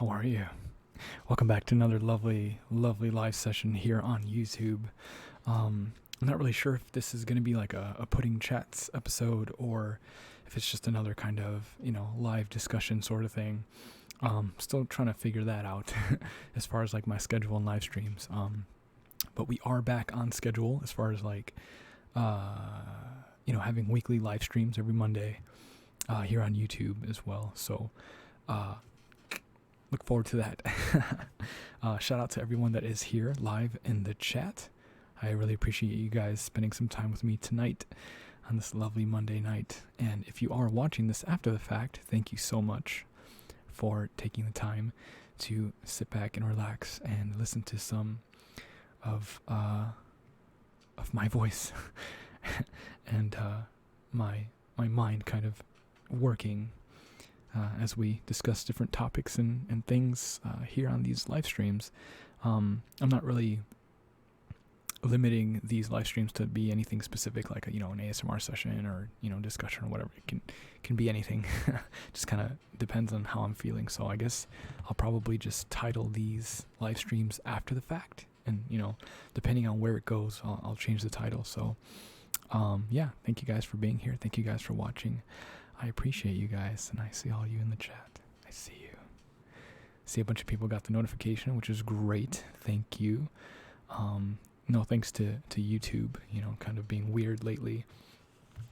How are you? Welcome back to another lovely live session here on YouTube. I'm not really sure if this is going to be like a Pudding Chats episode or if it's just another kind of, live discussion sort of thing. Still trying to figure that out as far as like my schedule and live streams. But we are back on schedule as far as like, having weekly live streams every Monday here on YouTube as well. So, look forward to that. Shout out to everyone that is here live in the chat. I really appreciate you guys spending some time with me tonight on this lovely Monday night. And if you are watching this after the fact, thank you so much for taking the time to sit back and relax and listen to some of my voice and my mind kind of working as we discuss different topics and things here on these live streams. I'm not really limiting these live streams to be anything specific, like an ASMR session or discussion or whatever. It can be anything. Just kind of depends on how I'm feeling. So I guess I'll probably just title these live streams after the fact, and depending on where it goes, I'll change the title. So thank you guys for being here. Thank you guys for watching. I appreciate you guys, and I see all you in the chat. I see you. See a bunch of people got the notification, which is great. Thank you. No thanks to YouTube, kind of being weird lately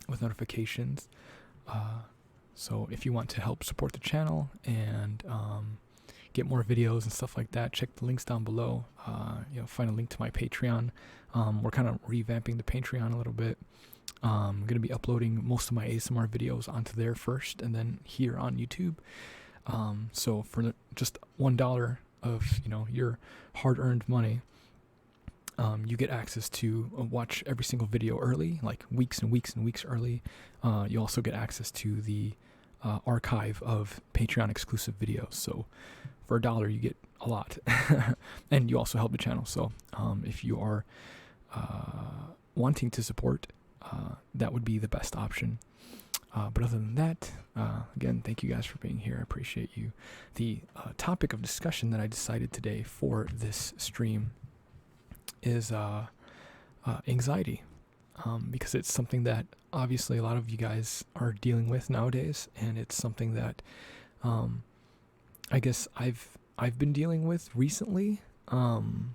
with notifications. So if you want to help support the channel and get more videos and stuff like that, check the links down below. Find a link to my Patreon. We're kind of revamping the Patreon a little bit. I'm going to be uploading most of my ASMR videos onto there first and then here on YouTube. So for just $1 of, your hard-earned money, you get access to watch every single video early, like weeks and weeks and weeks early. You also get access to the archive of Patreon exclusive videos. So for $1, you get a lot. And you also help the channel. So if you are wanting to support, that would be the best option. But other than that, again, thank you guys for being here. I appreciate you. The topic of discussion that I decided today for this stream is anxiety, because it's something that obviously a lot of you guys are dealing with nowadays, and it's something that I guess I've been dealing with recently, and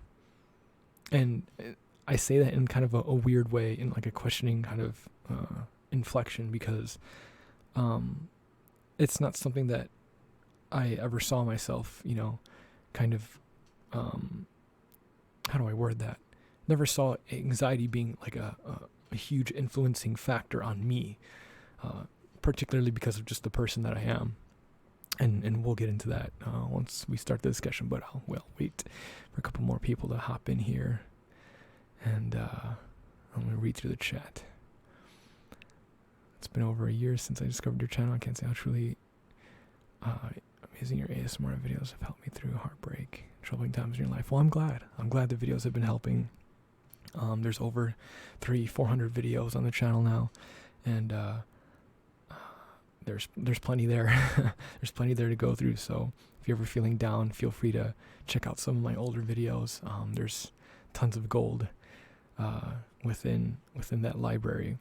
I say that in kind of a weird way, in like a questioning kind of inflection, because it's not something that I ever saw myself, kind of how do I word that? Never saw anxiety being like a huge influencing factor on me, particularly because of just the person that I am. And we'll get into that once we start the discussion, but I'll wait for a couple more people to hop in here. And I'm going to read through the chat. It's been over a year since I discovered your channel. I can't say how truly amazing your ASMR videos have helped me through heartbreak, troubling times in your life. Well, I'm glad. I'm glad the videos have been helping. There's over 400 videos on the channel now, and there's plenty there. There's plenty there to go through. So if you're ever feeling down, feel free to check out some of my older videos. There's tons of gold within that library.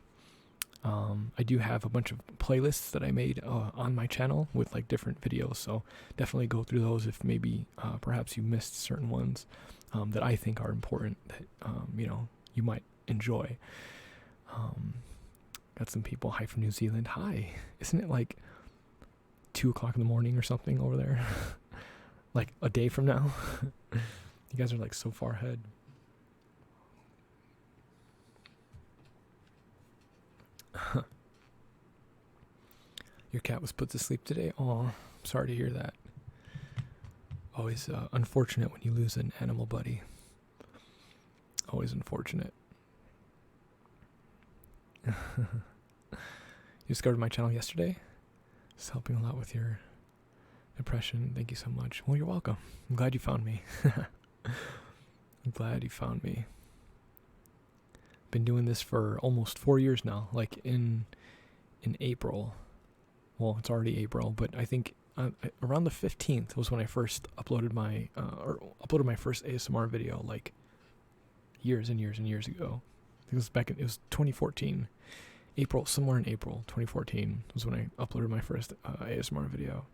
I do have a bunch of playlists that I made on my channel with like different videos, so definitely go through those if maybe perhaps you missed certain ones that I think are important that you might enjoy. Got some people. Hi from New Zealand. Hi. Isn't it like 2 o'clock in the morning or something over there? Like a day from now? You guys are like so far ahead. Your cat was put to sleep today. Oh, I'm sorry to hear that. Always unfortunate when you lose an animal buddy. Always unfortunate. You discovered my channel yesterday. It's helping a lot with your depression. Thank you so much. Well, you're welcome. I'm glad you found me. I'm glad you found me. Been doing this for almost 4 years now. Like in April. Well, it's already April, but I think around the 15th was when I first uploaded my first ASMR video, like years and years and years ago. I think it was 2014, somewhere in April 2014 was when I uploaded my first ASMR video.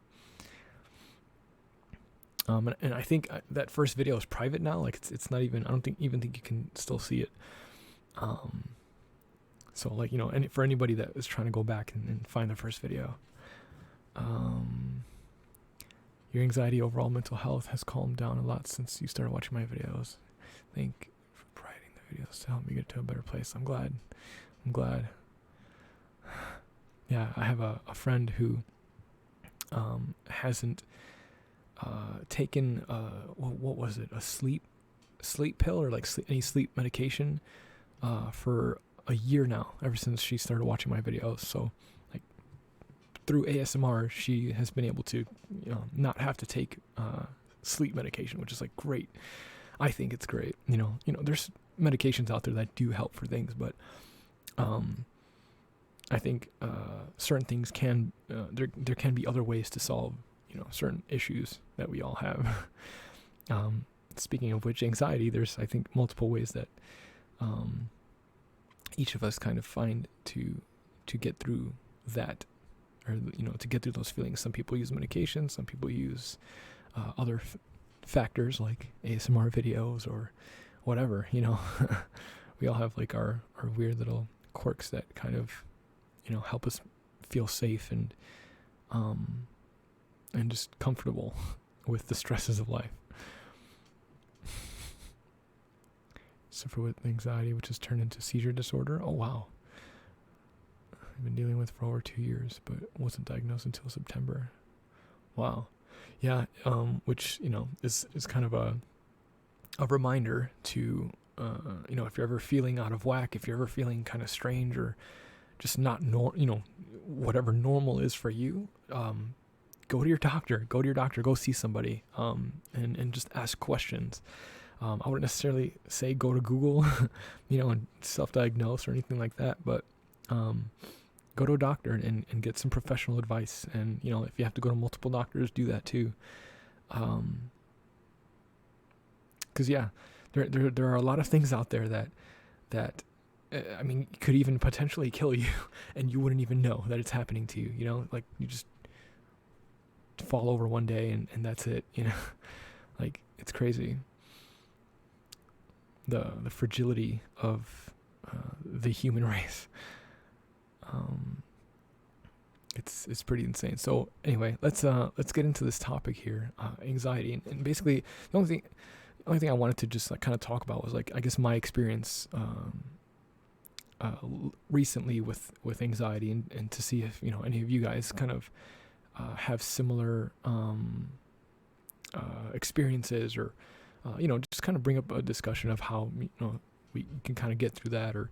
And I think that first video is private now. Like it's not even. I don't think you can still see it. So like, you know, and for anybody that is trying to go back and find the first video, your anxiety, overall mental health has calmed down a lot since you started watching my videos. Thank you for providing the videos to help me get to a better place. I'm glad. Yeah, I have a friend who hasn't taken what was it, a sleep pill or like any sleep medication for a year now, ever since she started watching my videos. So like through ASMR she has been able to, you know, not have to take sleep medication, which is like great. I think it's great. You know there's medications out there that do help for things, but I think certain things can there can be other ways to solve, you know, certain issues that we all have. Speaking of which, anxiety, there's, I think, multiple ways that each of us kind of find to get through that, or, you know, to get through those feelings. Some people use medication, some people use other factors like ASMR videos or whatever, you know. We all have like our weird little quirks that kind of, you know, help us feel safe and just comfortable with the stresses of life. Suffer with anxiety, which has turned into seizure disorder. Oh wow. I've been dealing with for over 2 years, but wasn't diagnosed until September. Wow. Yeah, which, you know, is kind of a reminder to, you know, if you're ever feeling out of whack, if you're ever feeling kind of strange or just not you know, whatever normal is for you, go to your doctor, go see somebody, and just ask questions. I wouldn't necessarily say go to Google, you know, and self-diagnose or anything like that, but go to a doctor and get some professional advice. And, you know, if you have to go to multiple doctors, do that too. 'Cause yeah, there are a lot of things out there that I mean, could even potentially kill you, and you wouldn't even know that it's happening to you. You know, like you just fall over one day and that's it. You know, like it's crazy. The fragility of the human race. It's pretty insane. So anyway, let's get into this topic here, anxiety, and basically the only thing I wanted to just like kind of talk about was like, I guess, my experience recently with anxiety, and to see if, you know, any of you guys kind of have similar experiences, or you know, just kind of bring up a discussion of how, you know, we can kind of get through that, or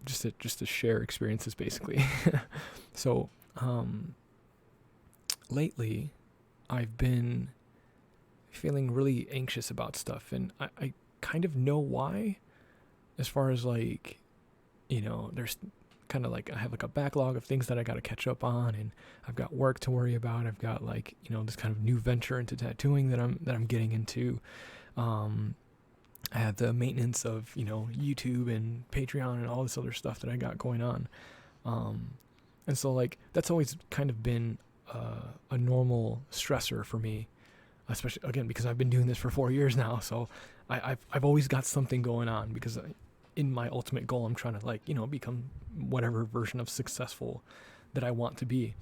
just to share experiences basically. So lately I've been feeling really anxious about stuff, and I kind of know why, as far as like, you know, there's kind of like, I have like a backlog of things that I got to catch up on, and I've got work to worry about. I've got like, you know, this kind of new venture into tattooing that I'm getting into. I have the maintenance of, you know, YouTube and Patreon and all this other stuff that I got going on. And so like, that's always kind of been a normal stressor for me, especially again, because I've been doing this for 4 years now. So I've always got something going on, because in my ultimate goal, I'm trying to, like, you know, become whatever version of successful that I want to be.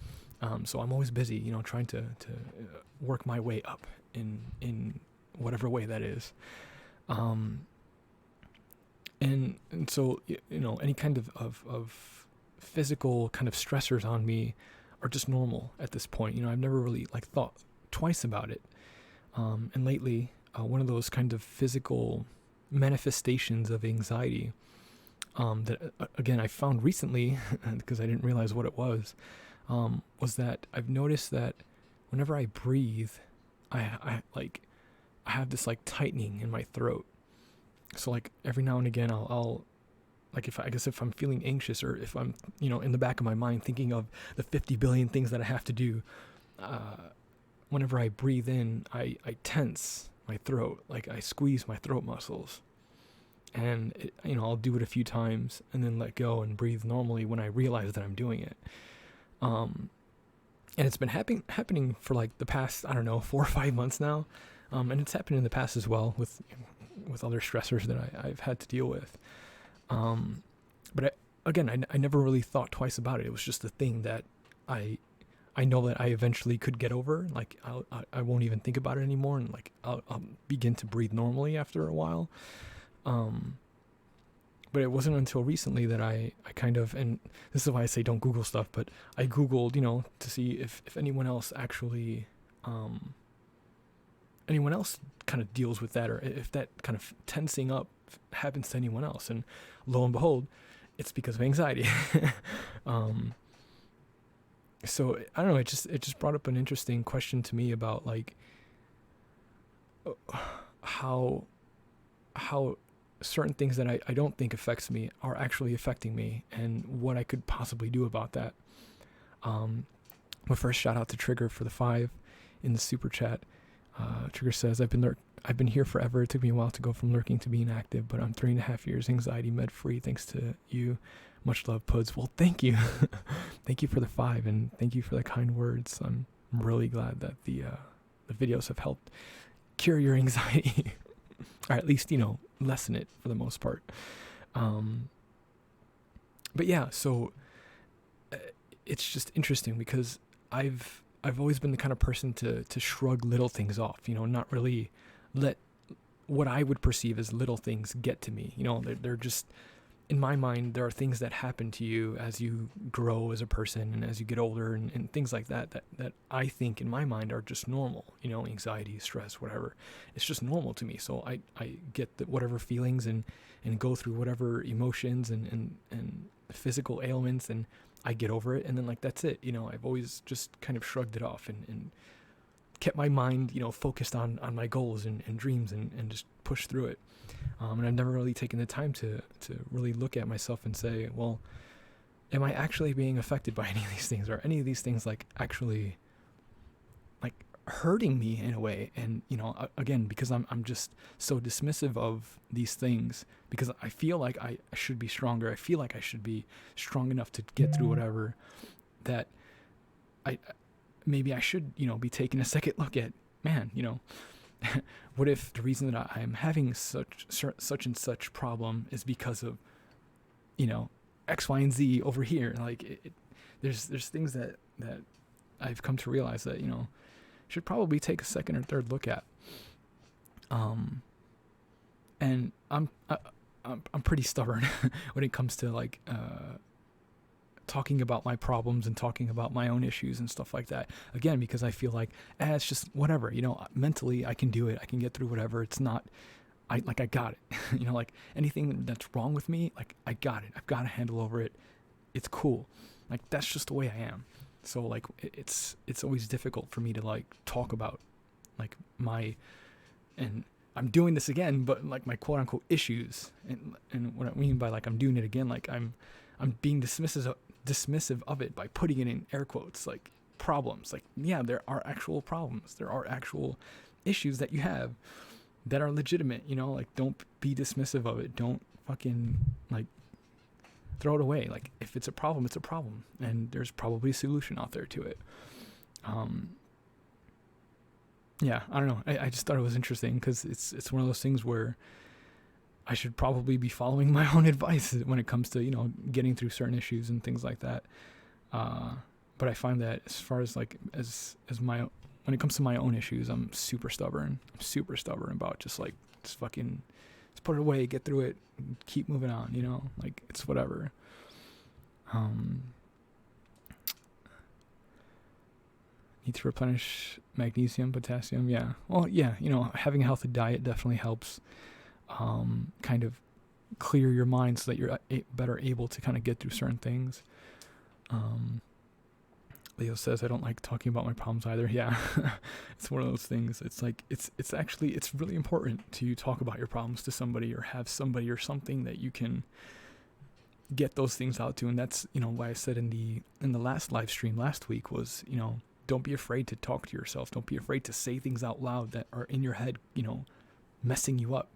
So I'm always busy, you know, trying to work my way up in whatever way that is. And so, you know, any kind of physical kind of stressors on me are just normal at this point. You know, I've never really like thought twice about it. And lately, one of those kind of physical manifestations of anxiety, that again, I found recently, because I didn't realize what it was that I've noticed that whenever I breathe, I have this like tightening in my throat. So like every now and again, I'll like if I'm feeling anxious, or if I'm, in the back of my mind thinking of the 50 billion things that I have to do, whenever I breathe in, I tense my throat, like I squeeze my throat muscles, and I'll do it a few times and then let go and breathe normally when I realize that I'm doing it. And it's been happening for like the past, I don't know, 4 or 5 months now. And it's happened in the past as well with other stressors that I've had to deal with. But I never really thought twice about it. It was just a thing that I know that I eventually could get over. Like I won't even think about it anymore, and like I'll begin to breathe normally after a while. But it wasn't until recently that I kind of, and this is why I say don't Google stuff, but I Googled, to see if anyone else actually, anyone else kind of deals with that, or if that kind of tensing up happens to anyone else. And lo and behold, it's because of anxiety. So I don't know, it just brought up an interesting question to me about like how certain things that I don't think affects me are actually affecting me, and what I could possibly do about that. But first, shout out to Trigger for the 5 in the super chat. Trigger says, I've been here forever. It took me a while to go from lurking to being active, but I'm 3.5 years anxiety med free thanks to you. Much love, Puds. Well, thank you. Thank you for the 5, and thank you for the kind words. I'm really glad that the videos have helped cure your anxiety, or at least, lessen it for the most part. But yeah, so it's just interesting because I've always been the kind of person to shrug little things off, not really let what I would perceive as little things get to me. They're just, in my mind, there are things that happen to you as you grow as a person and as you get older, and things like that I think in my mind are just normal, anxiety, stress, whatever. It's just normal to me. So I get whatever feelings and go through whatever emotions and physical ailments, and I get over it. And then like, that's it. I've always just kind of shrugged it off and kept my mind, focused on my goals and dreams and just push through it. And I've never really taken the time to really look at myself and say, well, am I actually being affected by any of these things? Are any of these things like actually like hurting me in a way? And, again, because I'm just so dismissive of these things, because I feel like I should be stronger. I feel like I should be strong enough to get through whatever, that maybe I should, be taking a second look at, man, what if the reason that I'm having such and such problem is because of, X, Y, and Z over here? Like there's things that I've come to realize that, should probably take a second or third look at. And I'm pretty stubborn when it comes to like, talking about my problems and talking about my own issues and stuff like that. Again, because I feel like, it's just whatever, mentally I can do it. I can get through whatever. It's not, I got it. Like anything that's wrong with me, like I got it. I've got a handle over it. It's cool. Like that's just the way I am. So like it's always difficult for me to like talk about like and I'm doing this again, but like my quote unquote issues, and what I mean by like I'm doing it again, like I'm being dismissive of it by putting it in air quotes, like problems. Like, yeah, there are actual problems. There are actual issues that you have that are legitimate, like don't be dismissive of it. Don't fucking like throw it away. Like if it's a problem, it's a problem, and there's probably a solution out there to it. Yeah, I don't know. I just thought it was interesting because it's one of those things where I should probably be following my own advice when it comes to, getting through certain issues and things like that. But I find that as far as like, when it comes to my own issues, I'm super stubborn. I'm super stubborn about just put it away, get through it, keep moving on, like it's whatever. Need to replenish magnesium, potassium. Yeah. Well, yeah, having a healthy diet definitely helps. Kind of clear your mind so that you're better able to kind of get through certain things. Leo says, I don't like talking about my problems either. Yeah, it's one of those things. It's like, it's really important to talk about your problems to somebody, or have somebody or something that you can get those things out to. And that's, why I said in the last live stream last week was, don't be afraid to talk to yourself. Don't be afraid to say things out loud that are in your head, messing you up.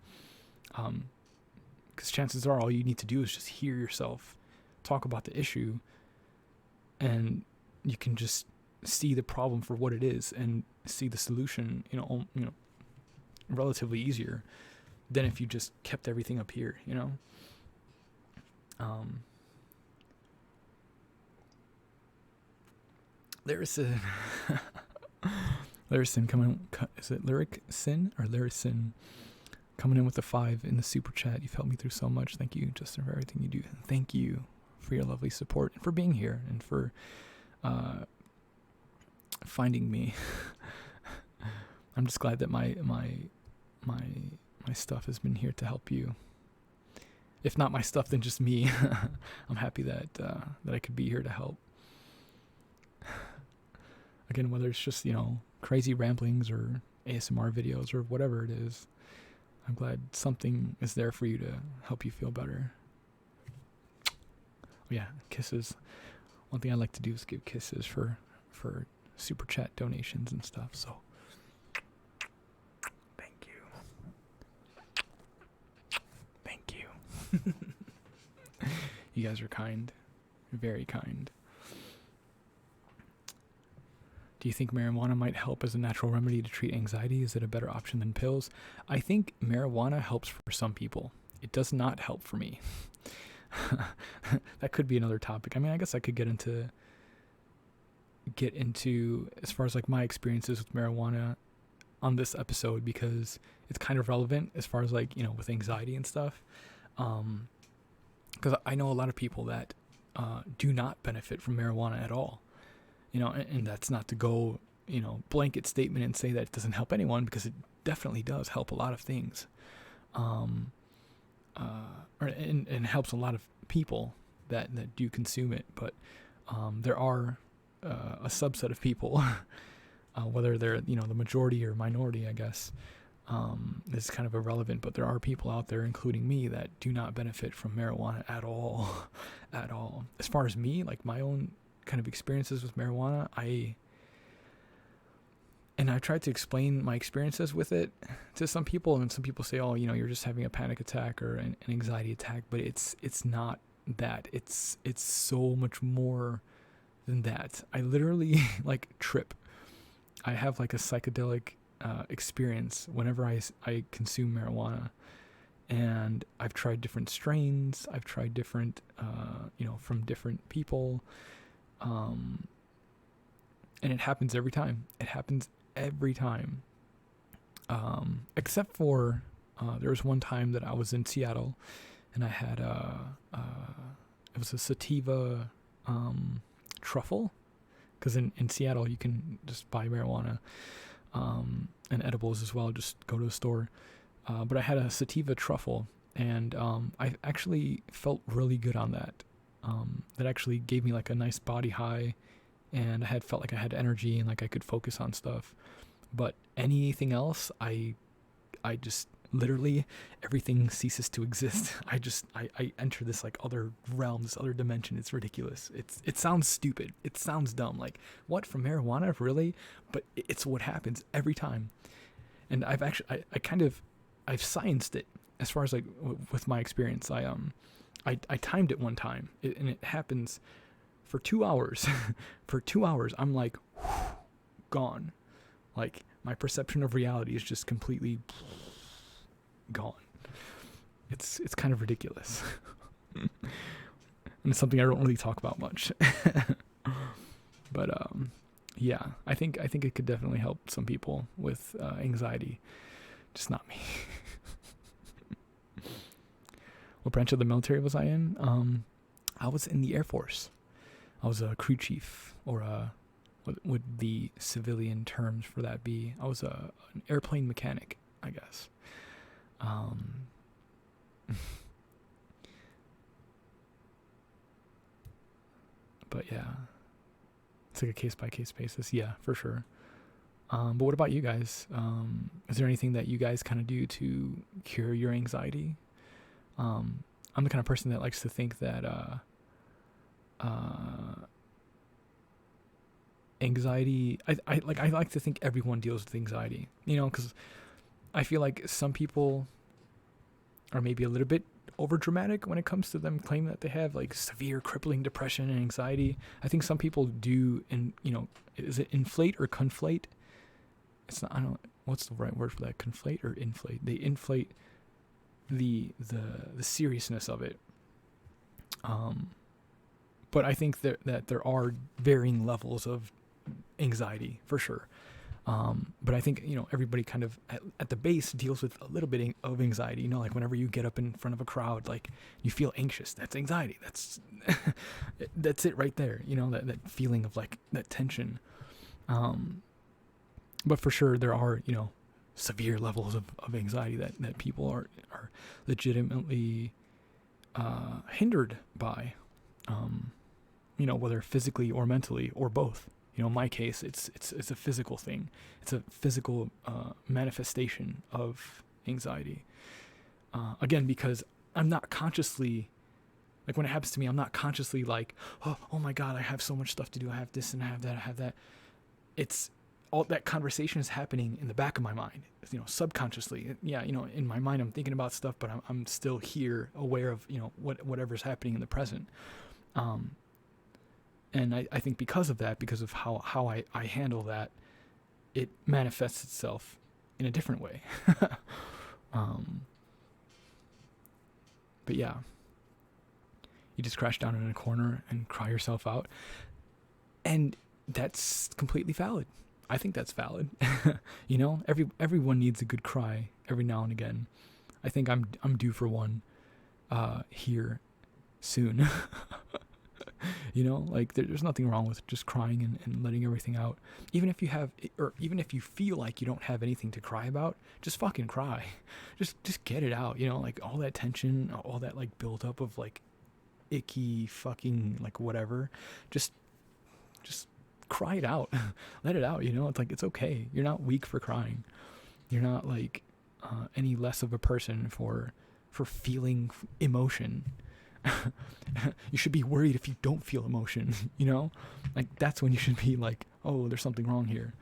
Because chances are all you need to do is just hear yourself talk about the issue, and you can just see the problem for what it is and see the solution, relatively easier than if you just kept everything up here, There's a Lyricin coming. Is it Lyric Sin or Lyricin coming in with the 5 in the super chat? You've helped me through so much. Thank you, Justin, for everything you do. Thank you for your lovely support and for being here and for finding me. I'm just glad that my stuff has been here to help you. If not my stuff, then just me. I'm happy that I could be here to help. Again, whether it's just, crazy ramblings or ASMR videos or whatever it is, I'm glad something is there for you to help you feel better. Oh yeah, kisses. One thing I like to do is give kisses for super chat donations and stuff, so thank you. Thank you. You guys are kind. Very kind. Do you think marijuana might help as a natural remedy to treat anxiety? Is it a better option than pills? I think marijuana helps for some people. It does not help for me. That could be another topic. I mean, I guess I could get into as far as like my experiences with marijuana on this episode, because it's kind of relevant as far as like, with anxiety and stuff. Because I know a lot of people that do not benefit from marijuana at all. And that's not to go, blanket statement and say that it doesn't help anyone, because it definitely does help a lot of things. And helps a lot of people that do consume it. But there are a subset of people, whether they're, the majority or minority, I guess, is kind of irrelevant. But there are people out there, including me, that do not benefit from marijuana at all. At all. As far as me, like my own kind of experiences with marijuana, I tried to explain my experiences with it to some people, and some people say, oh, you're just having a panic attack or an anxiety attack, but it's not that. It's so much more than that. I literally like trip. I have like a psychedelic experience whenever I consume marijuana, and I've tried different strains. I've tried different from different people. And it happens every time. It happens every time. Except for, there was one time that I was in Seattle, and I had it was a sativa truffle, because in Seattle you can just buy marijuana and edibles as well. Just go to a store. But I had a sativa truffle, and I actually felt really good on that. That actually gave me like a nice body high, and I had felt like I had energy and like I could focus on stuff. But anything else, I just literally everything ceases to exist. I enter this like other realm, this other dimension. It's ridiculous. It sounds stupid. It sounds dumb. Like, what, from marijuana, really? But it's what happens every time. And I've actually I've scienced it as far as like with my experience. I timed it one time, and it happens for 2 hours. For 2 hours, I'm like, gone. Like, my perception of reality is just completely gone. It's kind of ridiculous. And it's something I don't really talk about much. But yeah, I think it could definitely help some people with anxiety, just not me. What branch of the military was I in? I was in the Air Force. I was a crew chief, or what would the civilian terms for that be? I was an airplane mechanic, I guess. But yeah, it's like a case-by-case basis. Yeah, for sure. But what about you guys? Is there anything that you guys kind of do to cure your anxiety? I'm the kind of person that likes to think that anxiety, I like to think everyone deals with anxiety, because I feel like some people are maybe a little bit over dramatic when it comes to them claiming that they have like severe crippling depression and anxiety. I think some people do, and is it inflate or conflate? It's not, I don't, what's the right word for that? Conflate or inflate? They inflate the seriousness of it. But I think that there are varying levels of anxiety for sure. But I think, everybody kind of at the base deals with a little bit of anxiety, like whenever you get up in front of a crowd, like you feel anxious, that's anxiety. That's, that's it right there. That feeling of like that tension. But for sure there are, severe levels of anxiety that people are legitimately, hindered by, whether physically or mentally or both. In my case, it's a physical thing. It's a physical manifestation of anxiety. Again, because I'm not consciously, like when it happens to me, I'm not consciously like, oh my God, I have so much stuff to do. I have this and I have that. It's all that conversation is happening in the back of my mind, subconsciously. Yeah, in my mind, I'm thinking about stuff, but I'm still here, aware of, whatever's happening in the present. And I think because of that, because of how I handle that, it manifests itself in a different way. But yeah, you just crash down in a corner and cry yourself out. And that's completely valid. I think that's valid. Everyone needs a good cry every now and again. I think I'm due for one here soon. There's nothing wrong with just crying and letting everything out. Even if you feel like you don't have anything to cry about, just fucking cry. Just get it out, like all that tension, all that like build up of like icky fucking like whatever. Just cry it out. Let it out, it's like, it's okay. You're not weak for crying. You're not like any less of a person for feeling emotion. You should be worried if you don't feel emotion, like that's when you should be like, oh, there's something wrong here.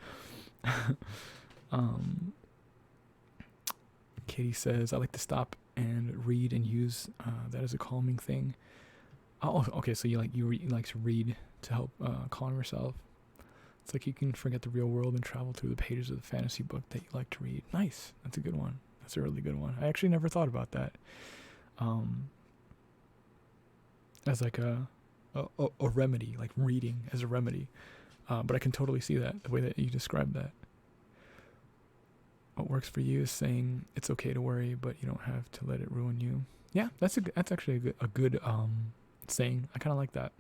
Katie says, I like to stop and read and use that as a calming thing. Oh, okay, so you like to read to help calm yourself. It's like you can forget the real world and travel through the pages of the fantasy book that you like to read. Nice. That's a good one. That's a really good one. I actually never thought about that. As like a remedy, like reading as a remedy. But I can totally see that, the way that you described that. What works for you is saying it's okay to worry, but you don't have to let it ruin you. Yeah, that's actually a good saying. I kind of like that.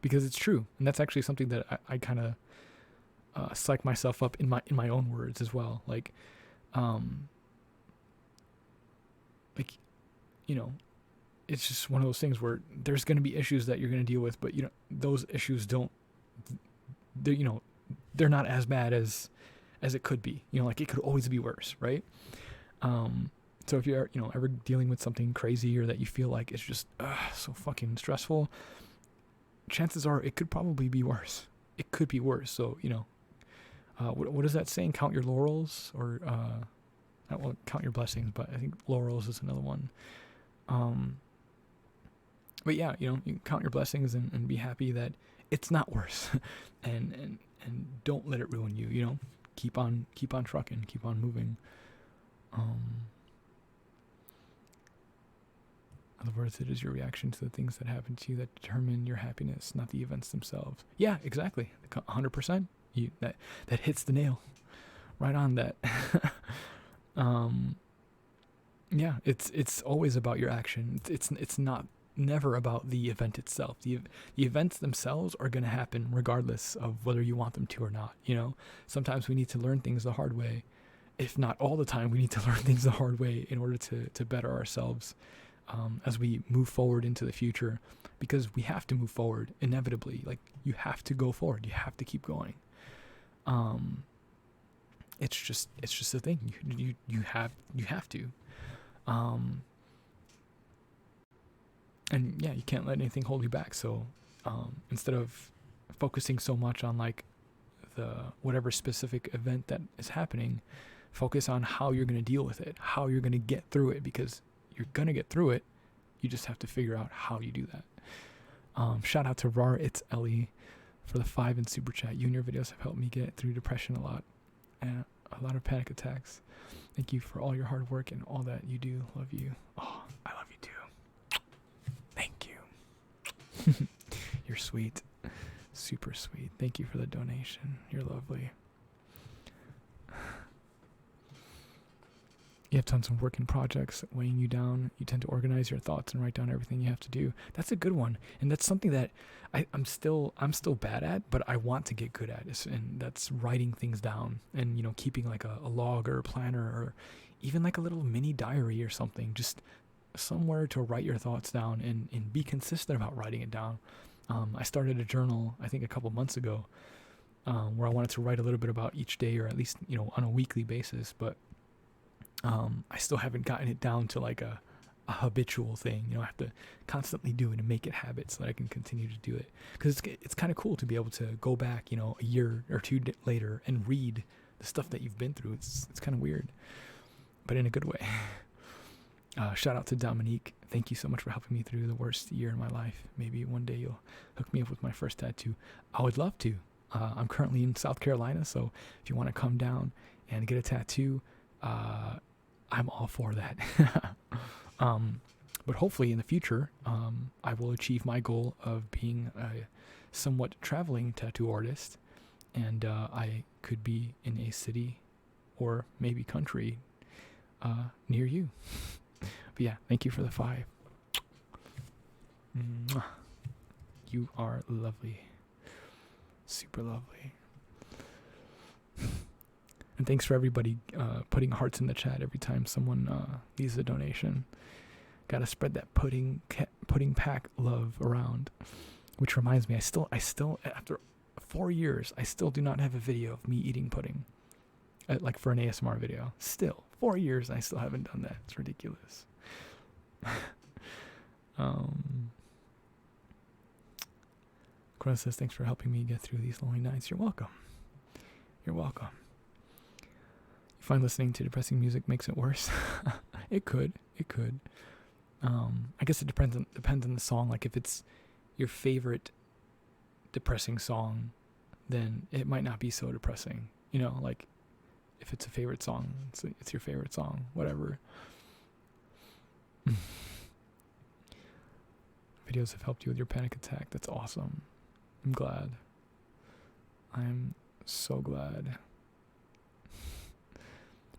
Because it's true, and that's actually something that I kind of psych myself up in my own words as well. It's just one of those things where there's going to be issues that you're going to deal with, but those issues they're not as bad as it could be. It could always be worse, right? So if you're ever dealing with something crazy or that you feel like it's just so fucking stressful, chances are it could probably be worse. It could be worse. So what is that saying? Count your laurels, or count your blessings, but I think laurels is another one. But yeah, you count your blessings and be happy that it's not worse, and don't let it ruin you. Keep on trucking, keep on moving. In other words, it is your reaction to the things that happen to you that determine your happiness, not the events themselves. Yeah, exactly. 100%. That hits the nail right on that. Yeah, it's always about your action. It's never about the event itself. The events themselves are going to happen regardless of whether you want them to or not. Sometimes we need to learn things the hard way. If not all the time, we need to learn things the hard way in order to better ourselves as we move forward into the future, because we have to move forward inevitably. Like, you have to go forward. You have to keep going. It's just a thing. You have to. and yeah, you can't let anything hold you back. So instead of focusing so much on like the whatever specific event that is happening, focus on how you're going to deal with it, how you're going to get through it, because you're going to get through it. You just have to figure out how you do that. Shout out to Rar It's Ellie for the 5 in super chat. You and your videos have helped me get through depression a lot and a lot of panic attacks. Thank you for all your hard work and all that you do. Love you. Oh, I love you too. Thank you. You're sweet. Super sweet. Thank you for the donation. You're lovely. You have tons of work and projects weighing you down. You tend to organize your thoughts and write down everything you have to do. That's a good one. And that's something that I'm still bad at, but I want to get good at. And that's writing things down and, keeping like a log or a planner or even like a little mini diary or something, just somewhere to write your thoughts down and be consistent about writing it down. I started a journal, I think a couple months ago, where I wanted to write a little bit about each day, or at least, on a weekly basis, but I still haven't gotten it down to like a habitual thing. I have to constantly do it and make it habit so that I can continue to do it. Because it's kind of cool to be able to go back, a year or two later and read the stuff that you've been through. It's kind of weird, but in a good way. Shout out to Dominique. Thank you so much for helping me through the worst year in my life. Maybe one day you'll hook me up with my first tattoo. I would love to. I'm currently in South Carolina, so if you want to come down and get a tattoo, I'm all for that. But hopefully in the future, I will achieve my goal of being a somewhat traveling tattoo artist, and I could be in a city or maybe country near you. But yeah, thank you for the 5. Mwah. You are lovely. Super lovely. And thanks for everybody putting hearts in the chat every time someone leaves a donation. Gotta spread that pudding pack love around. Which reminds me, I still after 4 years, I still do not have a video of me eating pudding. Like for an ASMR video. Still 4 years, and I still haven't done that. It's ridiculous. Corona says, thanks for helping me get through these lonely nights. You're welcome. You're welcome. You find listening to depressing music makes it worse? It could. I guess it depends on the song. Like if it's your favorite depressing song, then it might not be so depressing. Like if it's a favorite song, it's your favorite song, whatever. Videos have helped you with your panic attack. That's awesome. I'm glad. I'm so glad.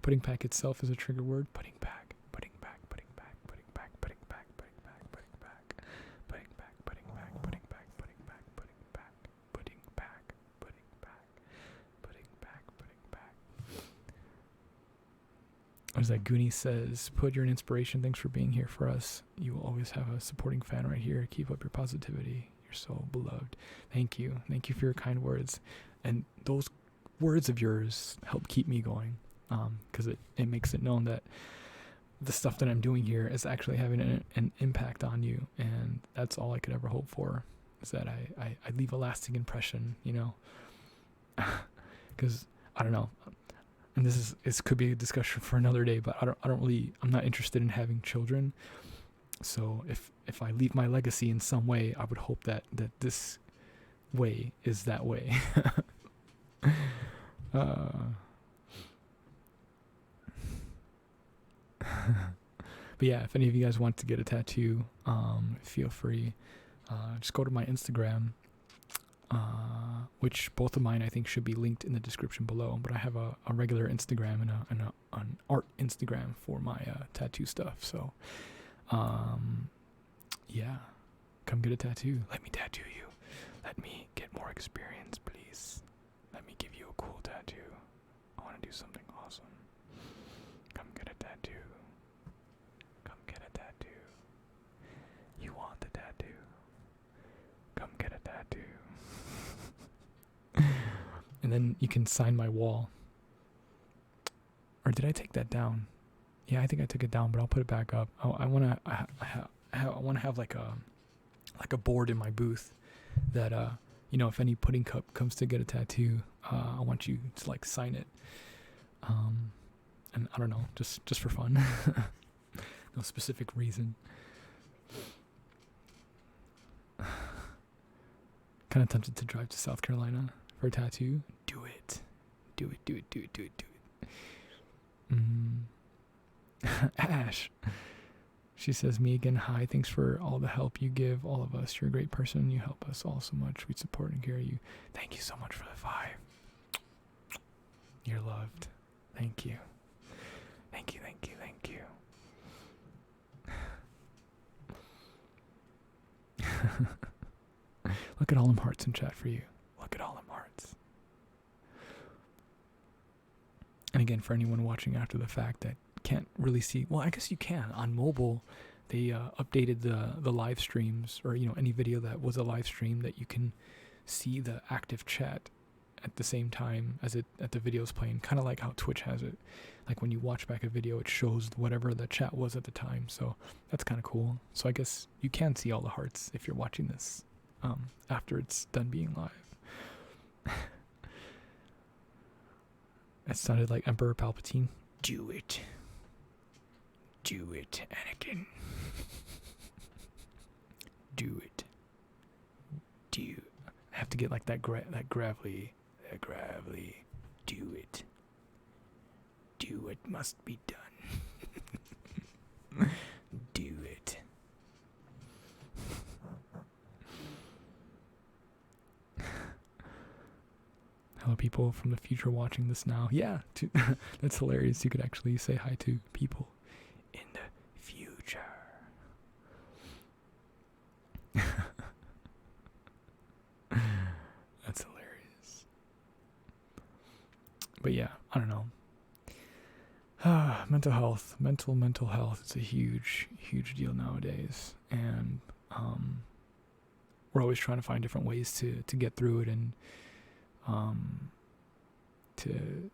Pudding pack itself is a trigger word. Pudding pack, pudding pack, pudding pack, pudding pack, pudding pack, pudding pack, pudding pack, pudding pack, pudding pack, pudding pack, pudding pack, pudding pack, pudding pack, pudding pack, pudding pack, pudding pack. What is that? Goonie says, Pud, you're an inspiration. Thanks for being here for us. You will always have a supporting fan right here. Keep up your positivity. You're so beloved. Thank you. Thank you for your kind words. And those words of yours help keep me going. Because it makes it known that the stuff that I'm doing here is actually having an impact on you. And that's all I could ever hope for, is that I leave a lasting impression, Because, I don't know. And this could be a discussion for another day, but I'm not interested in having children. So if I leave my legacy in some way, I would hope that this way is that way. But yeah, if any of you guys want to get a tattoo, feel free. Just go to my Instagram, which both of mine I think should be linked in the description below. But I have a regular Instagram and an art Instagram for my tattoo stuff. So, yeah, come get a tattoo. Let me tattoo you. Let me get more experience, please. Let me give you a cool tattoo. I want to do something awesome. Come get a tattoo. Come get a tattoo. You want the tattoo? Come get a tattoo. And then you can sign my wall. Or did I take that down? Yeah, I think I took it down, but I'll put it back up. I I want to have like a board in my booth that if any pudding cup comes to get a tattoo, I want you to like sign it. And I don't know, just for fun. No specific reason. Kind of tempted to drive to South Carolina for a tattoo. Do it. Do it. Ash. She says, me again, hi. Thanks for all the help you give all of us. You're a great person. You help us all so much. We support and care you. Thank you so much for the 5. You're loved. Thank you. Thank you. Look at all them hearts in chat for you. Look at all them hearts. And again, for anyone watching after the fact that can't really see, well, I guess you can. On mobile, they updated the live streams, or any video that was a live stream, that you can see the active chat at the same time as the video's playing, kind of like how Twitch has it. Like when you watch back a video, it shows whatever the chat was at the time. So that's kind of cool. So I guess you can see all the hearts if you're watching this after it's done being live. It sounded like Emperor Palpatine. Do it, Anakin. Do it. I have to get like that gravelly. Do it. Do what must be done. Do it. Hello, people from the future watching this now. Yeah, that's hilarious. You could actually say hi to people in the future. That's hilarious. But yeah, I don't know. Mental health. It's a huge deal nowadays, and we're always trying to find different ways to get through it, and to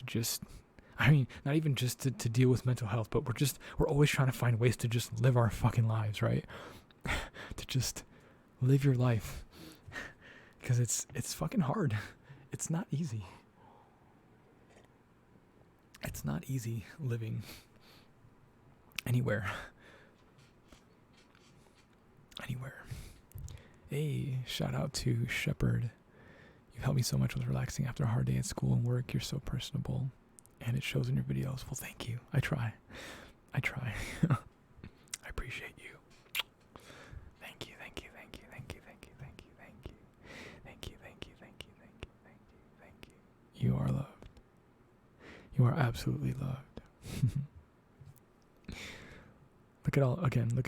just, I mean, not even just to deal with mental health, but we're always trying to find ways to just live our fucking lives, right? To just live your life, because it's fucking hard. It's not easy. It's not easy living anywhere. Hey, shout out to Shepherd. You've helped me so much with relaxing after a hard day at school and work. You're so personable, and it shows in your videos. Well, thank you. I try. I appreciate you. Thank you. You are loved. You are absolutely loved. Look at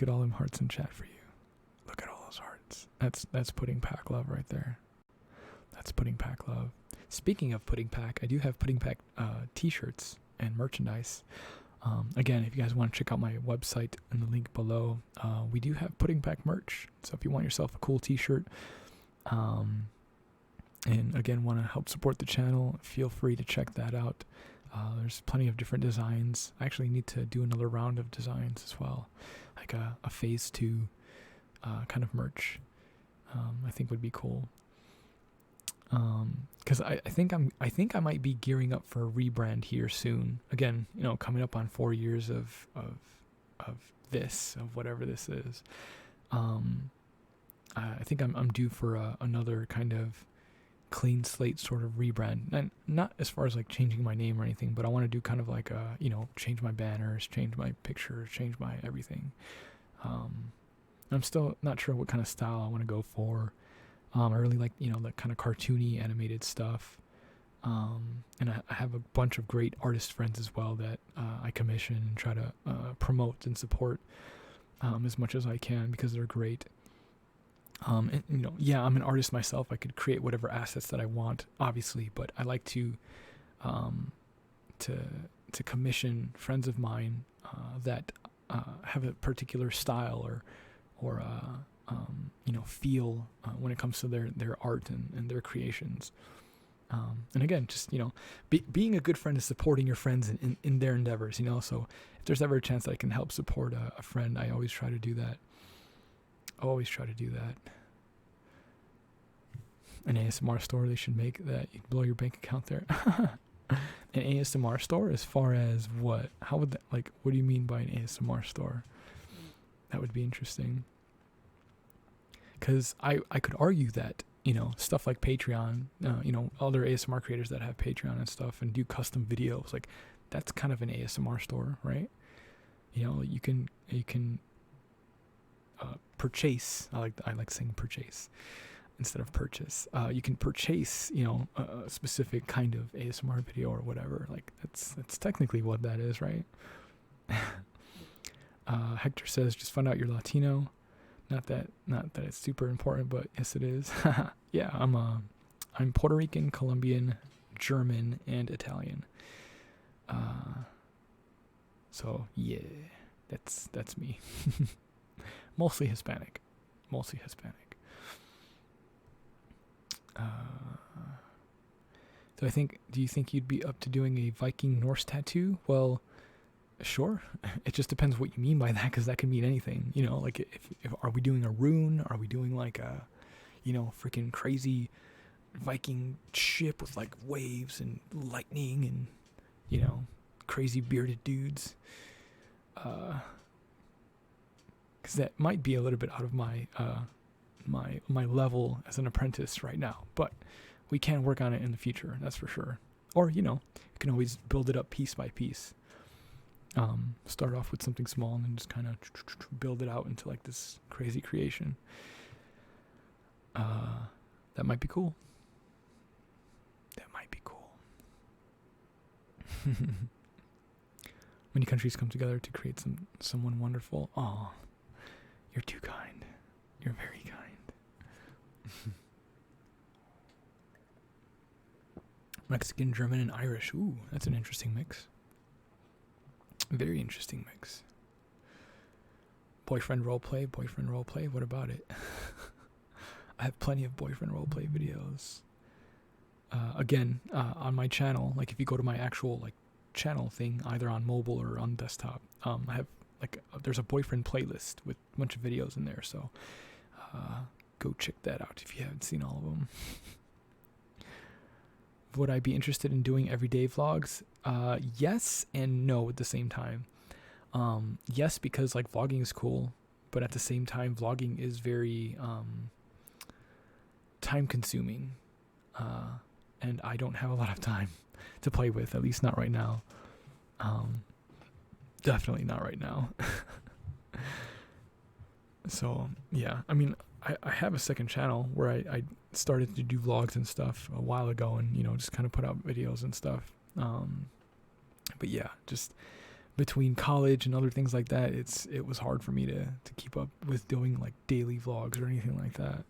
all them hearts in chat for you. Look at all those hearts. That's Pudding Pack love right there. That's Pudding Pack love. Speaking of Pudding Pack, I do have Pudding Pack t-shirts and merchandise. Again, if you guys want to check out my website in the link below, we do have Pudding Pack merch. So if you want yourself a cool t-shirt, and again want to help support the channel, feel free to check that out. There's plenty of different designs. I actually need to do another round of designs as well, like a phase 2 kind of merch. I think would be cool. Because I think I might be gearing up for a rebrand here soon. Again, coming up on 4 years of whatever this is. I think I'm due for another kind of clean slate sort of rebrand, and not as far as like changing my name or anything, but I want to do kind of like change my banners, change my pictures, change my everything. I'm still not sure what kind of style I want to go for. I really like that kind of cartoony animated stuff, and I have a bunch of great artist friends as well that I commission and try to promote and support as much as I can, because they're great. And I'm an artist myself. I could create whatever assets that I want, obviously, but I like to commission friends of mine that have a particular style or feel when it comes to their art and their creations. And again, just, being a good friend is supporting your friends in their endeavors, so if there's ever a chance that I can help support a friend, I always try to do that. An ASMR store they should make that you blow your bank account there. An ASMR store, as far as what? How would that, what do you mean by an ASMR store? That would be interesting. Because I could argue that, stuff like Patreon, other ASMR creators that have Patreon and stuff and do custom videos, that's kind of an ASMR store, right? You can purchase. I like saying purchase instead of purchase. You can purchase, a specific kind of ASMR video or whatever. That's technically what that is, right? Hector says, just find out you're Latino. Not that it's super important, but yes, it is. Yeah, I'm Puerto Rican, Colombian, German, and Italian. So yeah, that's me. Mostly Hispanic. So do you think you'd be up to doing a Viking Norse tattoo? Well, sure. It just depends what you mean by that, because that can mean anything. If are we doing a rune? Are we doing a, freaking crazy Viking ship with waves and lightning and, crazy bearded dudes? Because that might be a little bit out of my my level as an apprentice right now, but we can work on it in the future, that's for sure. Or you can always build it up piece by piece. Start off with something small and then just kind of build it out into this crazy creation. That might be cool. Many countries come together to create someone wonderful. Aw, you're too kind. You're very kind. Mexican, German, and Irish. Ooh, that's an interesting mix. Very interesting mix. Boyfriend roleplay. What about it? I have plenty of boyfriend roleplay videos. Again, on my channel, if you go to my actual channel thing, either on mobile or on desktop, I have there's a boyfriend playlist with a bunch of videos in there. So go check that out if you haven't seen all of them. Would I be interested in doing everyday vlogs? Yes and no at the same time. Yes, because vlogging is cool, but at the same time, vlogging is very time consuming. And I don't have a lot of time to play with, at least not right now. Definitely not right now. So, yeah, I have a second channel where I started to do vlogs and stuff a while ago and, just kind of put out videos and stuff. But yeah, just between college and other things like that, it was hard for me to keep up with doing daily vlogs or anything like that.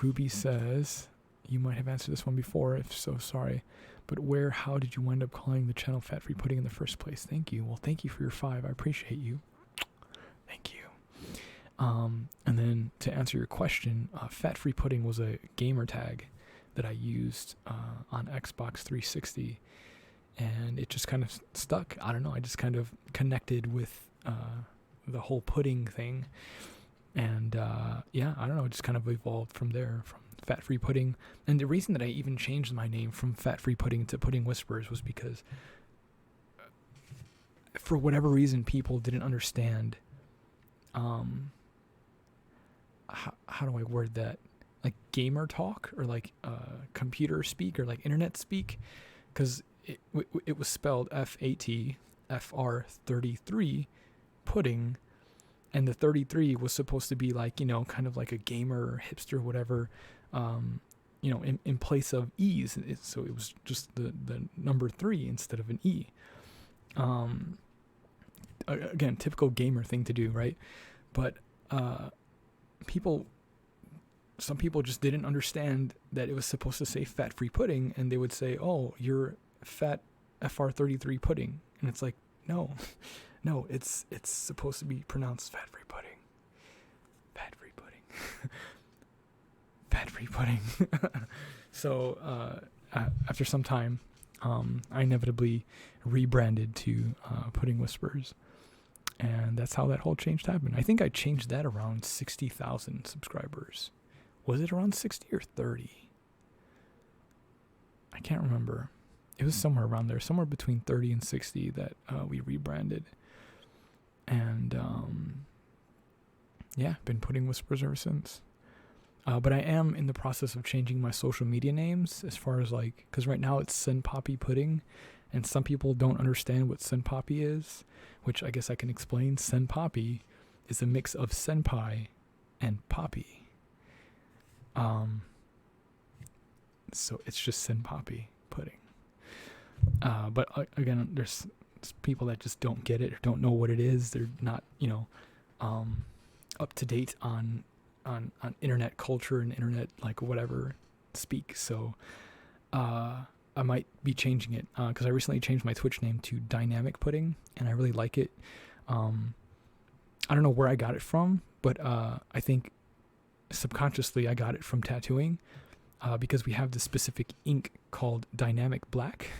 Ruby says, you might have answered this one before, if so, sorry. But how did you wind up calling the channel Fat Free Pudding in the first place? Thank you. Well, thank you for your 5. I appreciate you. Thank you. And then to answer your question, Fat Free Pudding was a gamer tag that I used on Xbox 360, and it just kind of stuck. I don't know. I just kind of connected with the whole pudding thing, and yeah, I don't know. It just kind of evolved from there, from Fat Free Pudding. And the reason that I even changed my name from Fat Free Pudding to Pudding Whispers was because, for whatever reason, people didn't understand. How do I word that? Gamer talk, or computer speak, or internet speak, because it was spelled FATFR33 pudding, and the 33 was supposed to be kind of a gamer hipster whatever, in place of E's, so it was just the number 3 instead of an E. Again, typical gamer thing to do, right? But some people just didn't understand that it was supposed to say Fat Free Pudding, and they would say, oh, you're Fat FR33 Pudding, and it's no, it's supposed to be pronounced Fat Free Pudding. Fat Free Pudding. Fat fat-free pudding. So after some time, I inevitably rebranded to Pudding Whispers, and that's how that whole change happened. I think I changed that around 60,000 subscribers. Was it around 60 or 30? I can't remember. It was somewhere around there, somewhere between 30 and 60 that we rebranded. And yeah, been Pudding Whispers ever since. But I am in the process of changing my social media names, as far as like, because right now it's Senpapi Pudding, and some people don't understand what Senpapi is, which I guess I can explain. Senpapi is a mix of senpai and poppy. So it's just Senpapi Pudding. But again, there's people that just don't get it or don't know what it is. They're not, up to date on internet culture and internet like whatever speak. So I might be changing it because I recently changed my Twitch name to Dynamic Pudding, and I really like it. I don't know where I got it from, but I think subconsciously I got it from tattooing because we have this specific ink called Dynamic Black,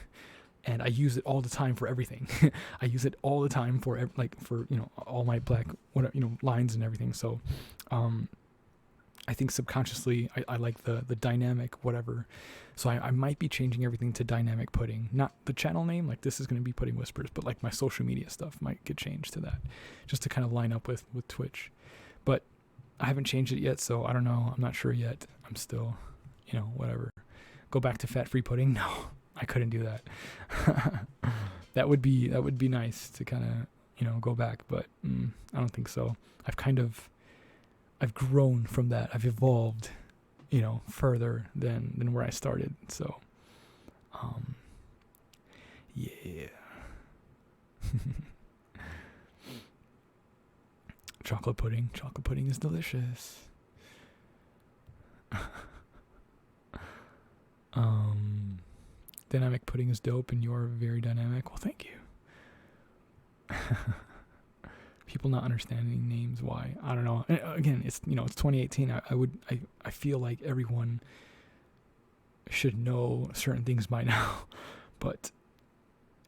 and I use it all the time for everything. I use it all the time for all my black lines and everything. So I think subconsciously I like the dynamic whatever. So I might be changing everything to Dynamic Pudding. Not the channel name, like this is going to be Pudding Whispers, but like my social media stuff might get changed to that, just to kind of line up with Twitch. But I haven't changed it yet, so I don't know. I'm not sure yet. I'm still, whatever. Go back to fat-free pudding? No, I couldn't do that. That would be nice to kind of, go back, but I don't think so. I've grown from that. I've evolved, further than where I started. So, yeah. Chocolate pudding is delicious. Dynamic pudding is dope, and you're very dynamic. Well, thank you. People not understanding names, why? I don't know. And again, it's 2018. I feel like everyone should know certain things by now, but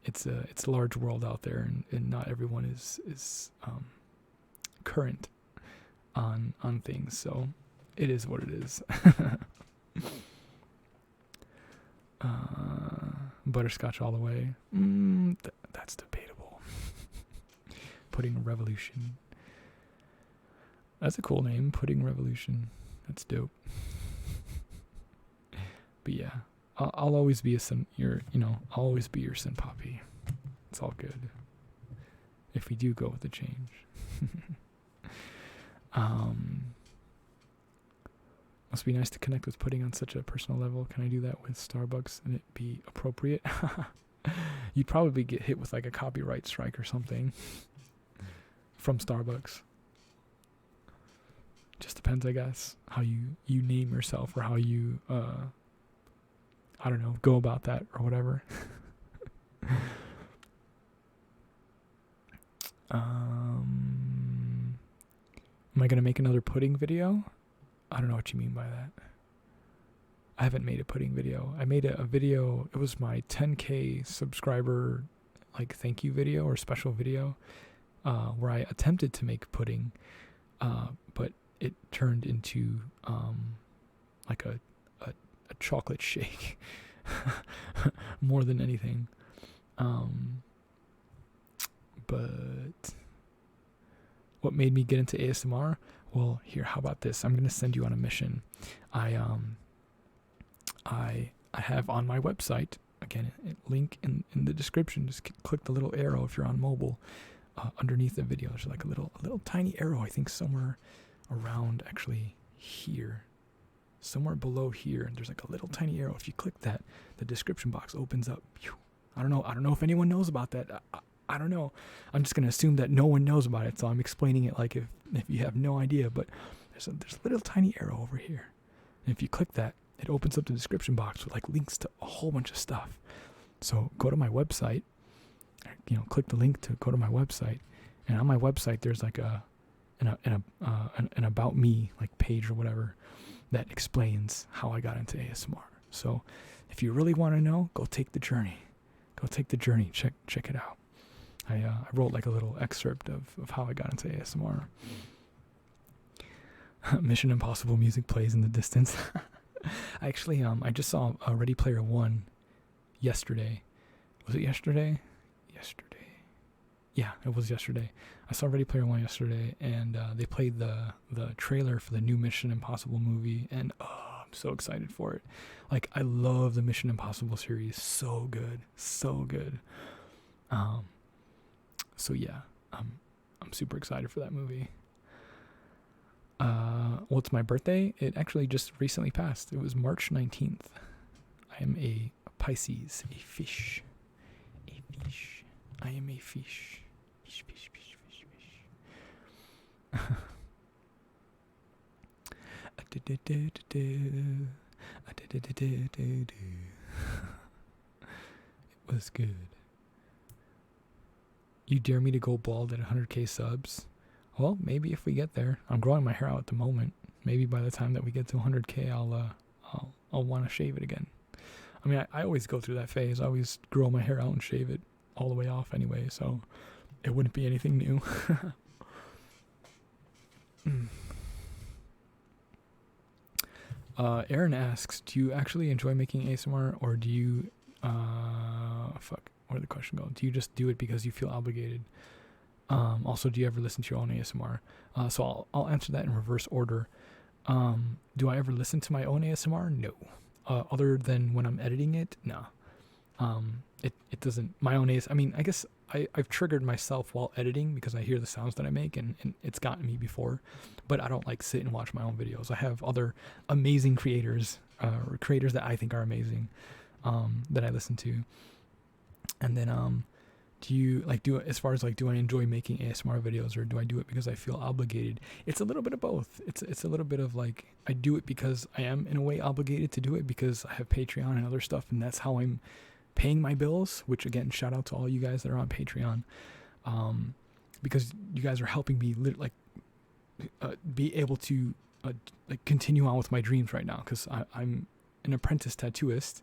it's a large world out there, and not everyone is current on things. So it is what it is. Butterscotch all the way. That's debatable. Pudding Revolution. That's a cool name, Pudding Revolution. That's dope. But yeah, I'll always be I'll always be your Senpapi. It's all good. If we do go with the change. Must be nice to connect with pudding on such a personal level. Can I do that with Starbucks and it be appropriate? You'd probably get hit with like a copyright strike or something from Starbucks. Just depends, I guess, how you name yourself or how you I don't know, go about that or whatever. Am I gonna make another pudding video? I don't know what you mean by that. I haven't made a pudding video. I made a video. It was my 10K subscriber like thank you video or special video where I attempted to make pudding, but it turned into like a chocolate shake more than anything. But what made me get into ASMR? Well, here, how about this? I'm gonna send you on a mission. I have on my website, again, link in the description. Just click the little arrow if you're on mobile. Underneath the video, there's like a little tiny arrow. I think somewhere around actually here, somewhere below here, and there's like a little tiny arrow. If you click that, the description box opens up. I don't know if anyone knows about that. I don't know. I'm just gonna assume that no one knows about it, so I'm explaining it like if you have no idea. But there's a little tiny arrow over here, and if you click that, it opens up the description box with like links to a whole bunch of stuff. So go to my website, click the link to go to my website, and on my website there's like an about me like page or whatever, that explains how I got into ASMR. So if you really want to know, go take the journey. Check it out. I wrote like a little excerpt of how I got into ASMR. Mission Impossible music plays in the distance. Actually, I just saw Ready Player One yesterday. Was it yesterday? Yeah, it was yesterday. I saw Ready Player One yesterday, and they played the trailer for the new Mission Impossible movie, and I'm so excited for it. Like, I love the Mission Impossible series. So good. So yeah, I'm super excited for that movie. Well, it's my birthday. It actually just recently passed. It was March 19th. I am a Pisces, a fish. I am a fish. Fish. It was good. You dare me to go bald at 100k subs? Well, maybe if we get there. I'm growing my hair out at the moment. Maybe by the time that we get to 100k, I'll want to shave it again. I mean, I always go through that phase. I always grow my hair out and shave it all the way off anyway, so it wouldn't be anything new. Aaron asks, do you actually enjoy making ASMR, or do you where'd the question go? Do you just do it because you feel obligated? Also, do you ever listen to your own ASMR? So I'll answer that in reverse order. Do I ever listen to my own ASMR? No. Other than when I'm editing it? No. It doesn't, my own I mean, I guess I've triggered myself while editing because I hear the sounds that I make, and it's gotten me before, but I don't like sit and watch my own videos. I have other amazing creators, or creators that I think are amazing, that I listen to. And then, do I enjoy making ASMR videos, or do I do it because I feel obligated? It's a little bit of both. It's a little bit of like, I do it because I am in a way obligated to do it because I have Patreon and other stuff, and that's how I'm paying my bills, which again, shout out to all you guys that are on Patreon, because you guys are helping me be able to continue on with my dreams right now, because I'm an apprentice tattooist,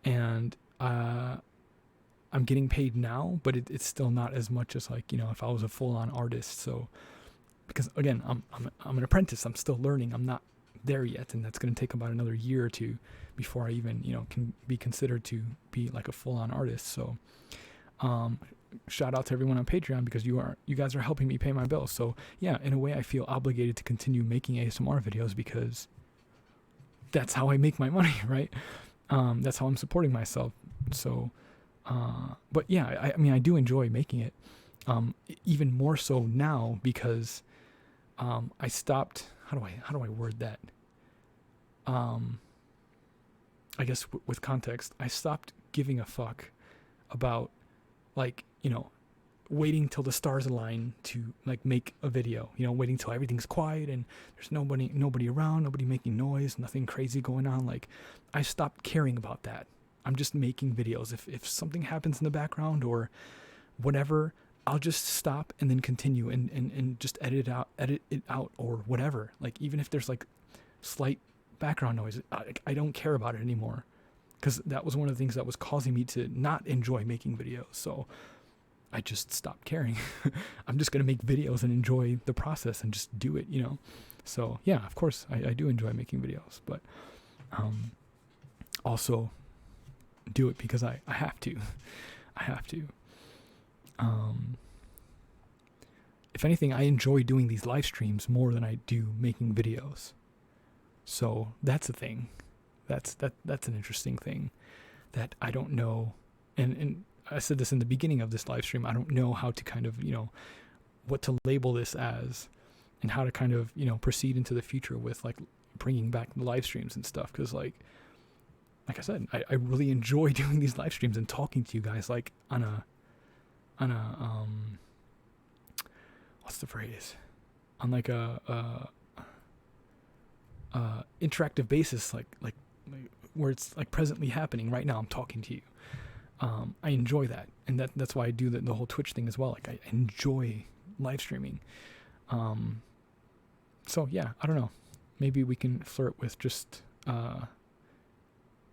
and I'm getting paid now, but it's still not as much as if I was a full-on artist. So because again, I'm an apprentice, I'm still learning, I'm not there yet, and that's going to take about another year or two before I even can be considered to be like a full-on artist. So shout out to everyone on Patreon, because you guys are helping me pay my bills. So yeah, in a way I feel obligated to continue making ASMR videos because that's how I make my money, right? That's how I'm supporting myself. So but yeah, I mean, I do enjoy making it, even more so now because I stopped. How do I word that? I guess with context, I stopped giving a fuck about waiting till the stars align to make a video. Waiting till everything's quiet and there's nobody around, nobody making noise, nothing crazy going on. I stopped caring about that. I'm just making videos. If something happens in the background or whatever, I'll just stop and then continue and just edit it out or whatever. Even if there's slight background noise, I don't care about it anymore, because that was one of the things that was causing me to not enjoy making videos. So I just stopped caring. I'm just going to make videos and enjoy the process and just do it, So yeah, of course I do enjoy making videos, but also do it because I have to. If anything, I enjoy doing these live streams more than I do making videos. So that's a thing. That's an interesting thing that I don't know. And I said this in the beginning of this live stream. I don't know how to kind of, what to label this as, and how to kind of, proceed into the future with bringing back the live streams and stuff. Because like I said, I really enjoy doing these live streams and talking to you guys on a what's the phrase? On a interactive basis, where it's presently happening right now. I'm talking to you. I enjoy that, and that's why I do the whole Twitch thing as well. I enjoy live streaming. So yeah, I don't know. maybe we can flirt with just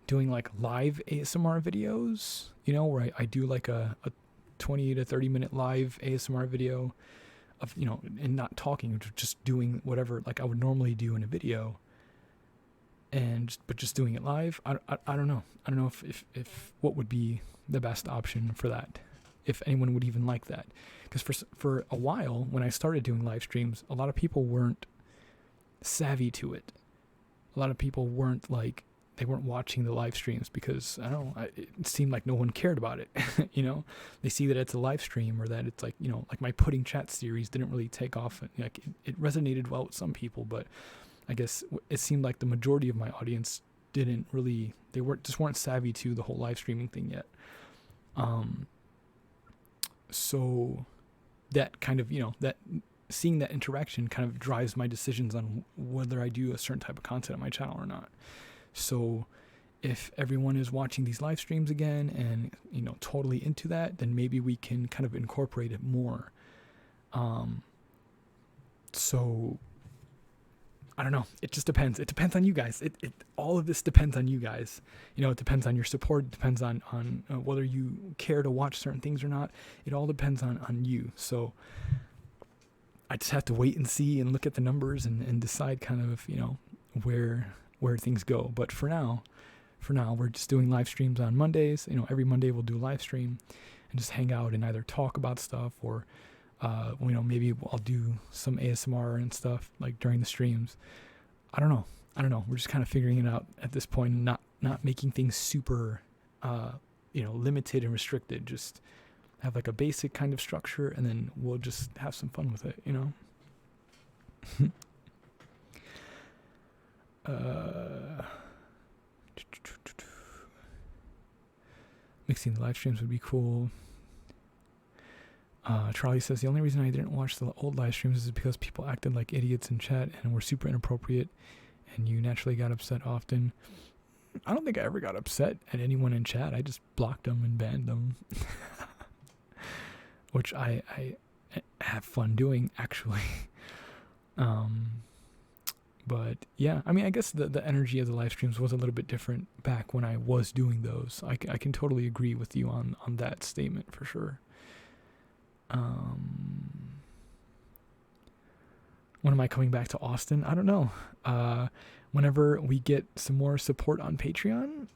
doing like live ASMR videos, where I do like a 20 to 30 minute live ASMR video of, and not talking, just doing whatever like I would normally do in a video, but just doing it live. I don't know. I don't know if what would be the best option for that, if anyone would even like that. Because for a while, when I started doing live streams, a lot of people weren't savvy to it. A lot of people weren't they weren't watching the live streams because, I don't know, it seemed like no one cared about it. They see that it's a live stream, or that it's like, like my pudding chat series didn't really take off. Like it resonated well with some people, but I guess it seemed like the majority of my audience didn't really, they weren't savvy to the whole live streaming thing yet. So that kind of, that seeing that interaction kind of drives my decisions on whether I do a certain type of content on my channel or not. So if everyone is watching these live streams again and, totally into that, then maybe we can kind of incorporate it more. So I don't know. It just depends. It depends on you guys. All of this depends on you guys. It depends on your support. It depends on whether you care to watch certain things or not. It all depends on you. So I just have to wait and see and look at the numbers and decide kind of, where things go. But for now, we're just doing live streams on Mondays. Every Monday we'll do a live stream and just hang out and either talk about stuff or, maybe I'll do some ASMR and stuff like during the streams. I don't know. We're just kind of figuring it out at this point, and not making things super, limited and restricted. Just have like a basic kind of structure, and then we'll just have some fun with it, Mixing the live streams would be cool. Charlie says the only reason I didn't watch the old live streams is because people acted like idiots in chat and were super inappropriate, and you naturally got upset often. I don't think I ever got upset at anyone in chat. I just blocked them and banned them, which I have fun doing, actually. But yeah, I mean, I guess the energy of the live streams was a little bit different back when I was doing those. I can totally agree with you on that statement for sure. When am I coming back to Austin? I don't know. Whenever we get some more support on Patreon,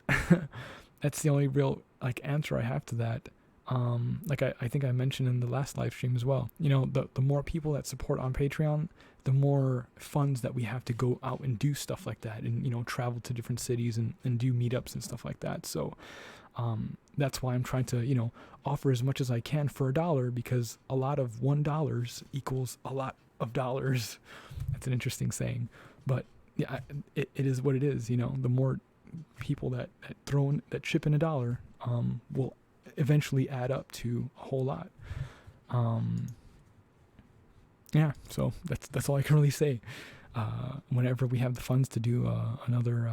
that's the only real answer I have to that. I think I mentioned in the last live stream as well. The more people that support on Patreon, the more funds that we have to go out and do stuff like that, and travel to different cities and do meetups and stuff like that. So that's why I'm trying to offer as much as I can for $1, because a lot of $1 equals a lot of dollars. That's an interesting saying, but yeah, it is what it is. The more people that chip in $1 will eventually add up to a whole lot. Yeah, so that's all I can really say. Whenever we have the funds to do another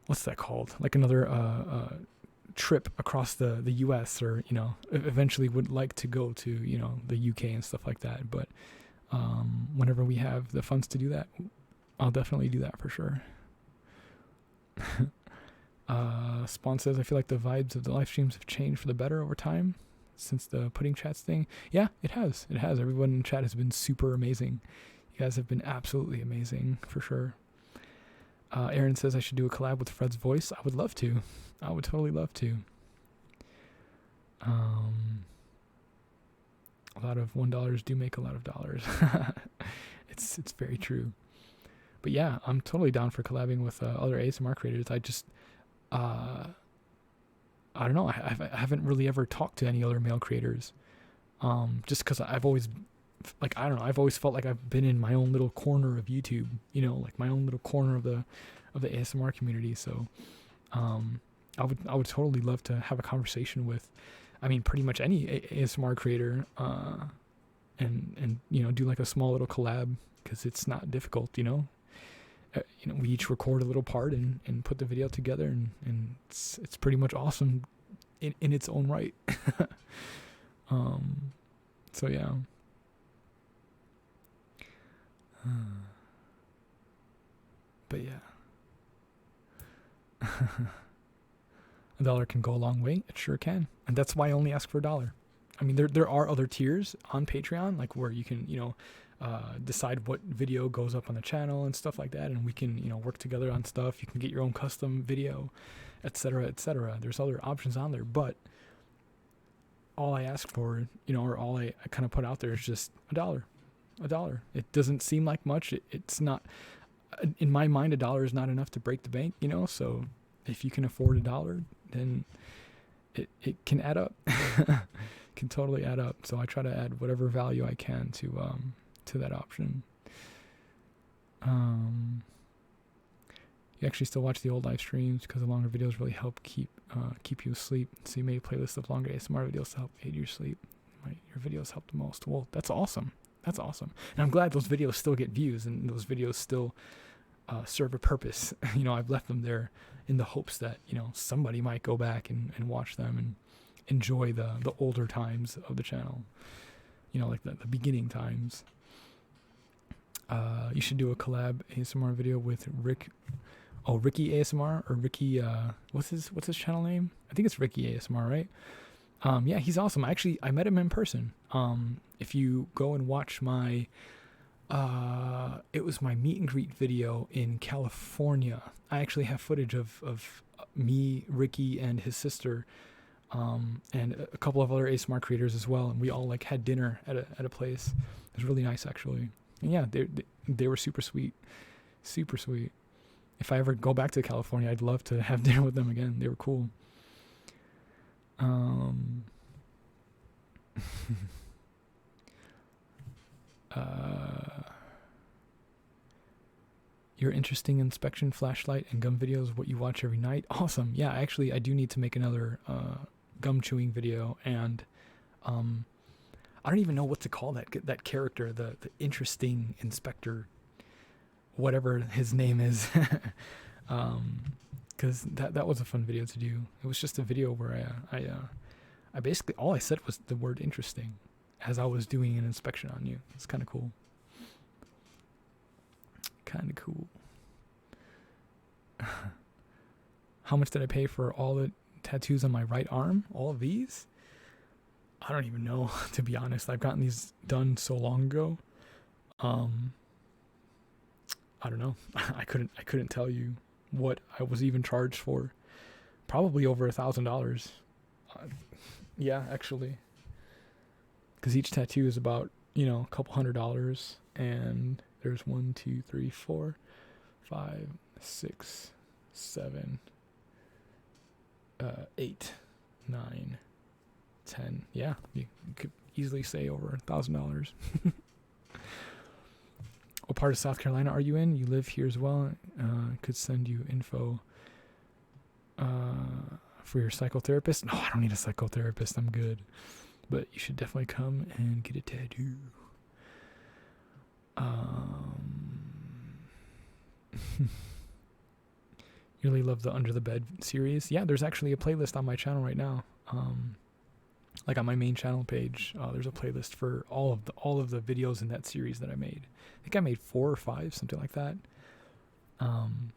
what's that called? Like another trip across the US, or eventually would like to go to the UK and stuff like that. But whenever we have the funds to do that, I'll definitely do that for sure. Spawn says, I feel like the vibes of the live streams have changed for the better over time since the pudding chats thing. Yeah, it has. Everyone in chat has been super amazing. You guys have been absolutely amazing for sure. Aaron says I should do a collab with Fred's voice. I would love to. I would totally love to. A lot of $1 do make a lot of dollars. It's very true. But yeah, I'm totally down for collabing with other ASMR creators. I just, I don't know. I haven't really ever talked to any other male creators. Just because I've always, I've always felt like I've been in my own little corner of YouTube, like my own little corner of the ASMR community. So, I would totally love to have a conversation with, pretty much any ASMR creator, and do like a small little collab, because it's not difficult, we each record a little part and put the video together, and it's pretty much awesome in its own right. So yeah. But yeah. $1 can go a long way. It sure can. And that's why I only ask for $1. I mean, there are other tiers on Patreon, like where you can, decide what video goes up on the channel and stuff like that. And we can, work together on stuff. You can get your own custom video, etc., etc. There's other options on there, but all I ask for, or all I kind of put out there is just $1. $1. It doesn't seem like much. It's not, in my mind, $1 is not enough to break the bank, so if you can afford $1, then it can add up. Can totally add up. So I try to add whatever value I can to that option. You actually still watch the old live streams because the longer videos really help keep you asleep. So you made a playlist of longer ASMR videos to help aid your sleep. Your videos help the most. Well, that's awesome. That's awesome. And I'm glad those videos still get views and those videos still serve a purpose. I've left them there in the hopes that, somebody might go back and watch them and enjoy the older times of the channel. Like the beginning times. You should do a collab ASMR video with Ricky ASMR or Ricky, what's his channel name? I think it's Ricky ASMR, right? Yeah, he's awesome. I met him in person. If you go and watch my, it was my meet and greet video in California. I actually have footage of me, Ricky, and his sister, and a couple of other ASMR creators as well. And we all had dinner at a place. It was really nice, actually. And yeah, they were super sweet, super sweet. If I ever go back to California, I'd love to have dinner with them again. They were cool. Your interesting inspection flashlight and gum videos, what you watch every night. Awesome. Yeah, actually, I do need to make another gum chewing video, and I don't even know what to call that character, the interesting inspector, whatever his name is. Because that was a fun video to do. It was just a video where I basically, all I said was the word interesting as I was doing an inspection on you. It's kind of cool. Kind of cool. How much did I pay for all the tattoos on my right arm? All of these? I don't even know, to be honest. I've gotten these done so long ago. I don't know. I couldn't tell you what I was even charged for. Probably over $1,000. Yeah, actually. Because each tattoo is about, a couple $100. And there's 1, 2, 3, 4, 5, 6, 7, 8, 9, 10. Yeah, you could easily say over $1,000. What part of South Carolina are you in? You live here as well. Could send you info for your psychotherapist. No, I don't need a psychotherapist. I'm good. But you should definitely come and get a tattoo. You really love the Under the Bed series. Yeah, there's actually a playlist on my channel right now. On my main channel page, there's a playlist for all of the videos in that series that I made. I think I made 4 or 5, something like that. And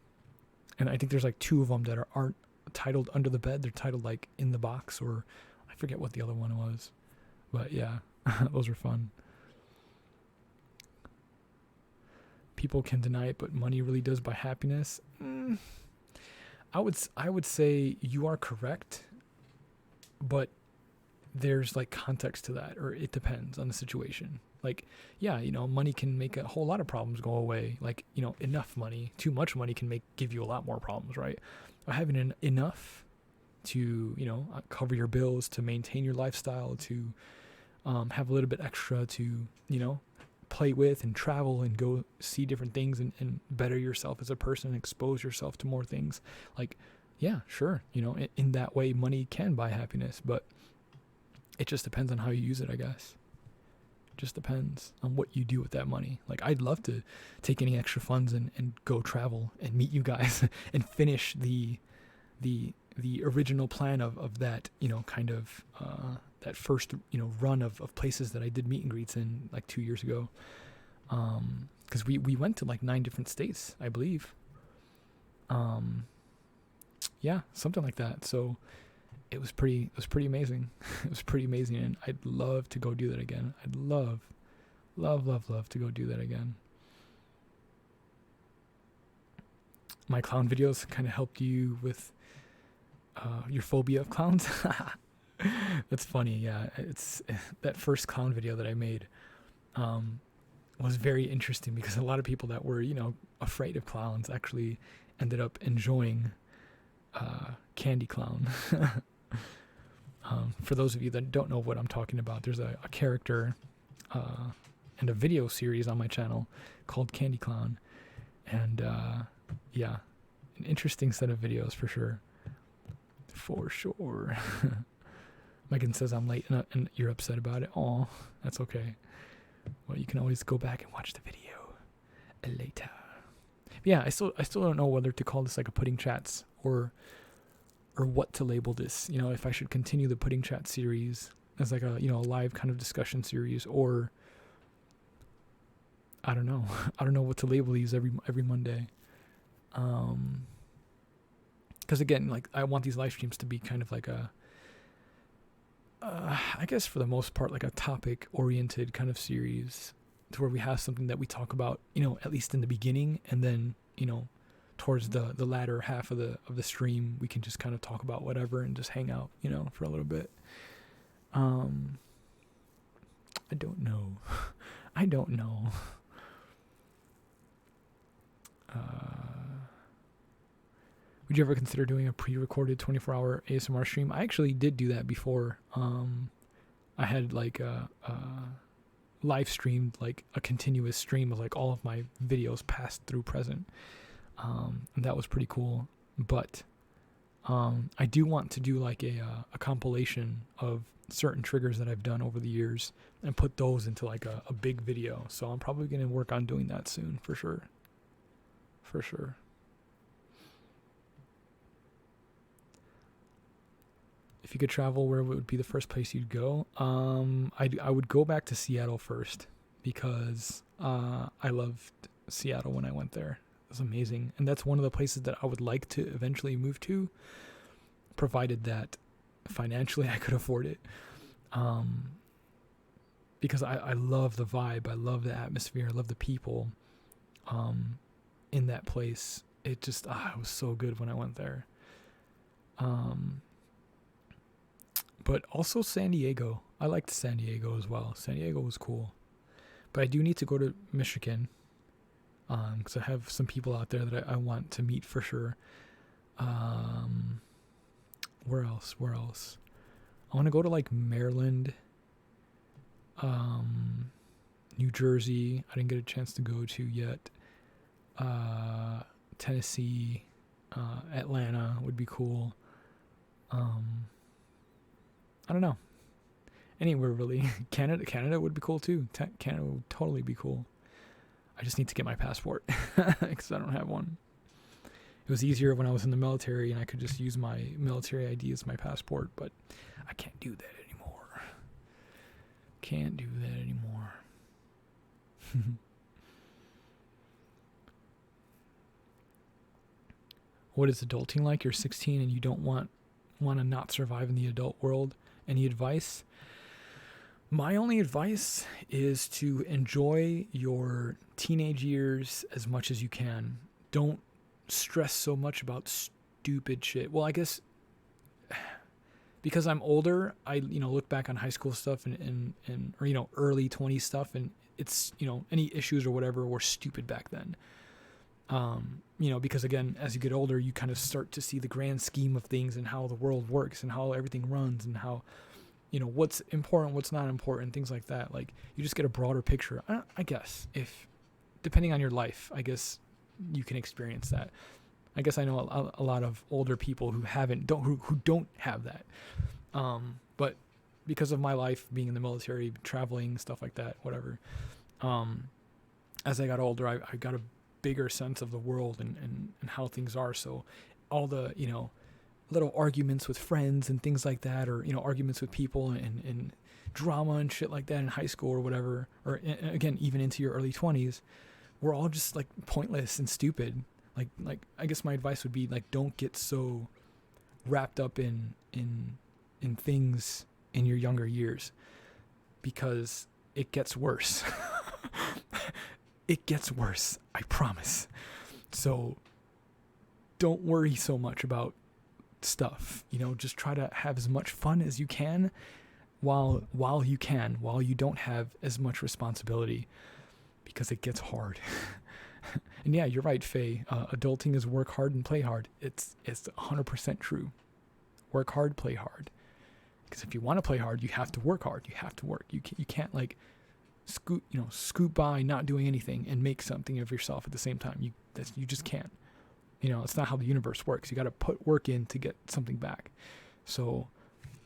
I think there's 2 of them that aren't titled Under the Bed. They're titled In the Box, or I forget what the other one was. But yeah, those are fun. People can deny it, but money really does buy happiness. I would say you are correct, but there's context to that, or it depends on the situation. Money can make a whole lot of problems go away. Enough money, too much money can give you a lot more problems, right? But having enough to, cover your bills, to maintain your lifestyle, to have a little bit extra to, play with and travel and go see different things and better yourself as a person, expose yourself to more things. Yeah, sure. In that way, money can buy happiness, but it just depends on how you use it, I guess. Just depends on what you do with that money. I'd love to take any extra funds and go travel and meet you guys and finish the original plan of that, that first, run of places that I did meet and greets in 2 years ago. Because because we went to like 9 different states, I believe. Yeah, something like that. So it was pretty amazing. It was pretty amazing, and I'd love to go do that again. I'd love to go do that again. My clown videos kind of helped you with your phobia of clowns. That's funny. Yeah, it's that first clown video that I made was very interesting because a lot of people that were, afraid of clowns actually ended up enjoying Candy Clown. For those of you that don't know what I'm talking about, there's a character and a video series on my channel called Candy Clown, and yeah, an interesting set of videos for sure. Megan says I'm late and you're upset about it. Aw, that's okay. Well, you can always go back and watch the video later. But yeah, I still don't know whether to call this like a pudding chats or what to label this. If I should continue the pudding chat series as like a a live kind of discussion series, or I don't know. I don't know what to label these every Monday. Because again, like I want these live streams to be kind of like a I guess for the most part like a topic oriented kind of series, to where we have something that we talk about, at least in the beginning, and then towards the latter half of the stream we can just kind of talk about whatever and just hang out, for a little bit. I don't know. Would you ever consider doing a pre-recorded 24-hour ASMR stream? I actually did do that before. I had like live streamed like a continuous stream of like all of my videos past through present. And that was pretty cool. But I do want to do like a compilation of certain triggers that I've done over the years and put those into like a big video. So I'm probably going to work on doing that soon for sure. If you could travel, where would be the first place you'd go? I would go back to Seattle first, because I loved Seattle when I went there. It was amazing. And that's one of the places that I would like to eventually move to, provided that financially I could afford it. Because I love the vibe. I love the atmosphere. I love the people in that place. It just, it was so good when I went there. But also San Diego. I liked San Diego as well. San Diego was cool. But I do need to go to Michigan, because I have some people out there that I want to meet for sure. Where else? I want to go to like Maryland, New Jersey. I didn't get a chance to go to yet. Tennessee, Atlanta would be cool. I don't know. Anywhere really. Canada would be cool too. Canada would totally be cool. I just need to get my passport because I don't have one. It was easier when I was in the military and I could just use my military ID as my passport, but I can't do that anymore. What is adulting like? You're 16 and you don't want to not survive in the adult world. Any advice? My only advice is to enjoy your teenage years as much as you can. Don't stress so much about stupid shit. Well, I guess because I'm older, I look back on high school stuff and or early 20s stuff, and it's any issues or whatever were stupid back then. Because again, as you get older, you kind of start to see the grand scheme of things and how the world works and how everything runs and how, what's important, what's not important, things like that. Like, you just get a broader picture. I guess, if depending on your life, I guess you can experience that. I guess I know a lot of older people who don't have that. But because of my life being in the military, traveling, stuff like that, whatever. As I got older, I got a bigger sense of the world and how things are. So all the, little arguments with friends and things like that, or, arguments with people and drama and shit like that in high school or whatever, or again, even into your early 20s, we're all just like pointless and stupid. Like I guess my advice would be like, don't get so wrapped up in things in your younger years, because it gets worse. It gets worse, I promise. So don't worry so much about stuff, just try to have as much fun as you can while you don't have as much responsibility, because it gets hard. And yeah, you're right, Faye. Adulting is work hard and play hard. It's 100% true. Work hard, play hard. Because if you want to play hard, you have to work hard. You have to work. You can't like scoot by not doing anything and make something of yourself at the same time. You just can't. It's not how the universe works. You got to put work in to get something back. So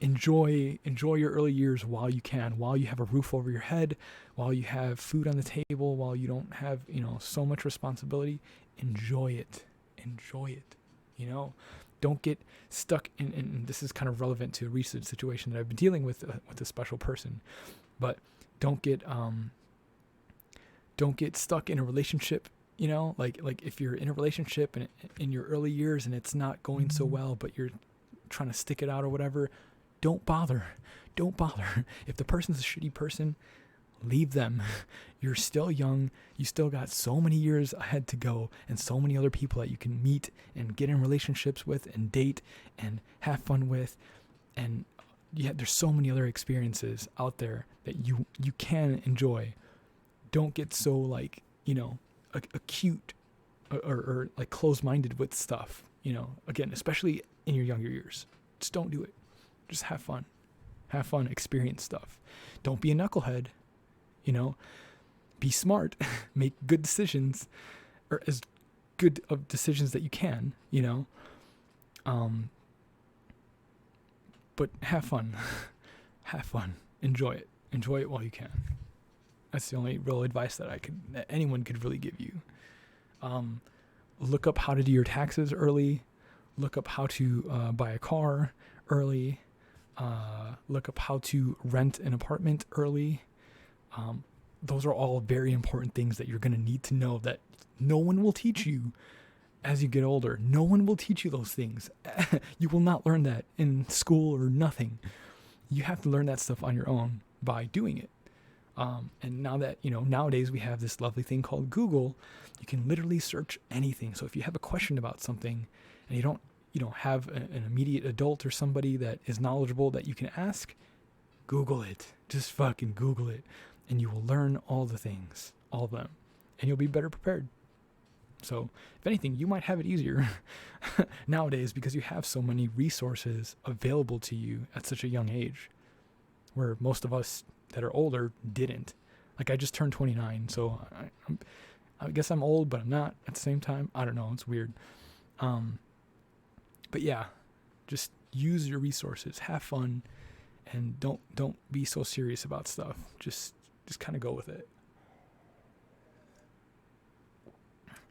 enjoy your early years while you can, while you have a roof over your head, while you have food on the table, while you don't have, so much responsibility. Enjoy it. Don't get stuck in, and this is kind of relevant to a recent situation that I've been dealing with a special person, but don't get stuck in a relationship, like if you're in a relationship and in your early years and it's not going so well, but you're trying to stick it out or whatever, don't bother. If the person's a shitty person, leave them. You're still young. You still got so many years ahead to go, and so many other people that you can meet and get in relationships with and date and have fun with. And there's so many other experiences out there that you can enjoy. Don't get so like, acute or like closed-minded with stuff, again, especially in your younger years. Just don't do it. Just have fun, experience stuff. Don't be a knucklehead, be smart, make good decisions, or as good of decisions that you can, but have fun, enjoy it while you can. That's the only real advice that anyone could really give you. Look up how to do your taxes early. Look up how to buy a car early. Look up how to rent an apartment early. Those are all very important things that you're going to need to know, that no one will teach you as you get older. No one will teach you those things. You will not learn that in school or nothing. You have to learn that stuff on your own by doing it. And now that, nowadays we have this lovely thing called Google, you can literally search anything. So if you have a question about something and you don't have an immediate adult or somebody that is knowledgeable that you can ask, Google it. Just fucking Google it. And you will learn all the things, all of them. And you'll be better prepared. So if anything, you might have it easier nowadays because you have so many resources available to you at such a young age, where most of us that are older didn't. Like, I just turned 29, so I guess I'm old, but I'm not at the same time. I don't know. It's weird. But yeah, just use your resources, have fun, and don't be so serious about stuff. Just kind of go with it.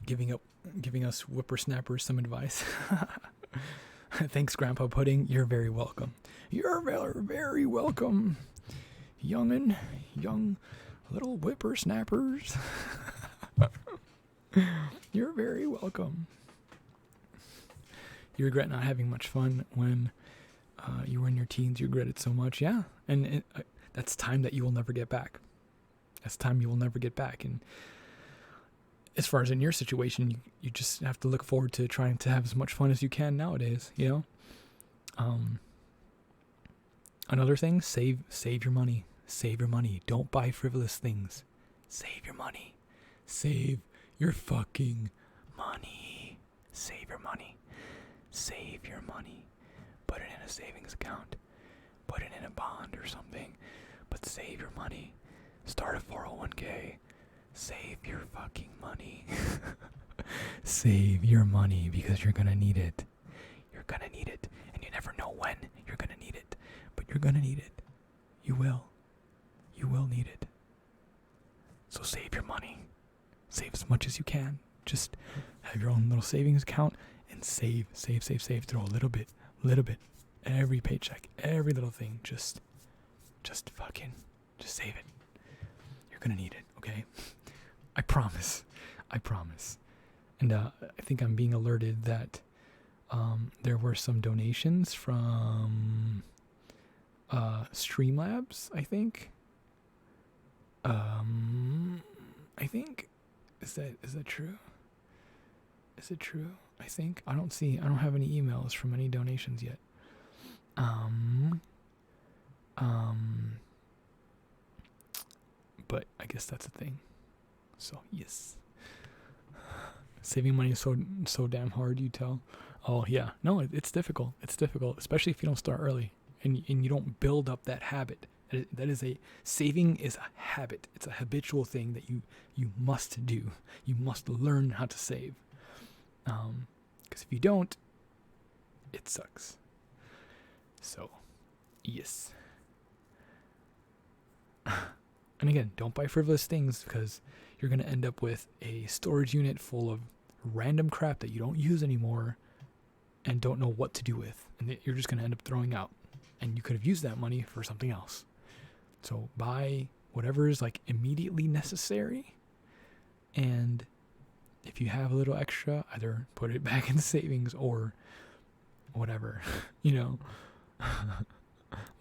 Giving us whippersnappers some advice. Thanks, Grandpa Pudding. You're very welcome. You're very, very welcome, young little whippersnappers. You're very welcome. You regret not having much fun when you were in your teens. You regret it so much. Yeah. And that's time that you will never get back. And as far as in your situation, you just have to look forward to trying to have as much fun as you can nowadays, Another thing, save your money. Save your money. Don't buy frivolous things. Save your money. Save your fucking money. Save your money. Save your money. Put it in a savings account. Put it in a bond or something. But save your money. Start a 401k. Save your fucking money. Save your money, because you're gonna need it. You're gonna need it. And you never know when you're gonna need it. But you're gonna need it. You will. You will need it. So save your money. Save as much as you can. Just have your own little savings account and save. Throw a little bit. Every paycheck, every little thing. Just save it. You're gonna need it, okay? I promise. And I think I'm being alerted that there were some donations from Streamlabs, I think. I think is that true? Is it true? I think I don't have any emails from any donations yet. But I guess that's a thing. So yes. Saving money is so damn hard, you tell. Oh yeah. No, it's difficult. It's difficult, especially if you don't start early and you don't build up that habit. Saving is a habit. It's a habitual thing that you must do. You must learn how to save. Because if you don't, it sucks. So, yes. And again, don't buy frivolous things because you're going to end up with a storage unit full of random crap that you don't use anymore and don't know what to do with. And that you're just going to end up throwing out. And you could have used that money for something else. So buy whatever is like immediately necessary. And if you have a little extra, either put it back in savings or whatever,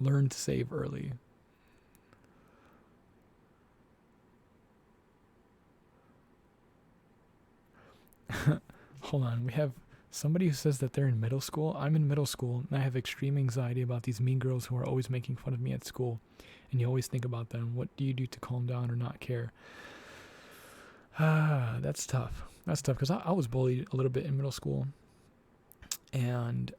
learn to save early. Hold on, we have somebody who says that they're in middle school. I'm in middle school and I have extreme anxiety about these mean girls who are always making fun of me at school. And you always think about them. What do you do to calm down or not care? That's tough. That's tough because I was bullied a little bit in middle school. And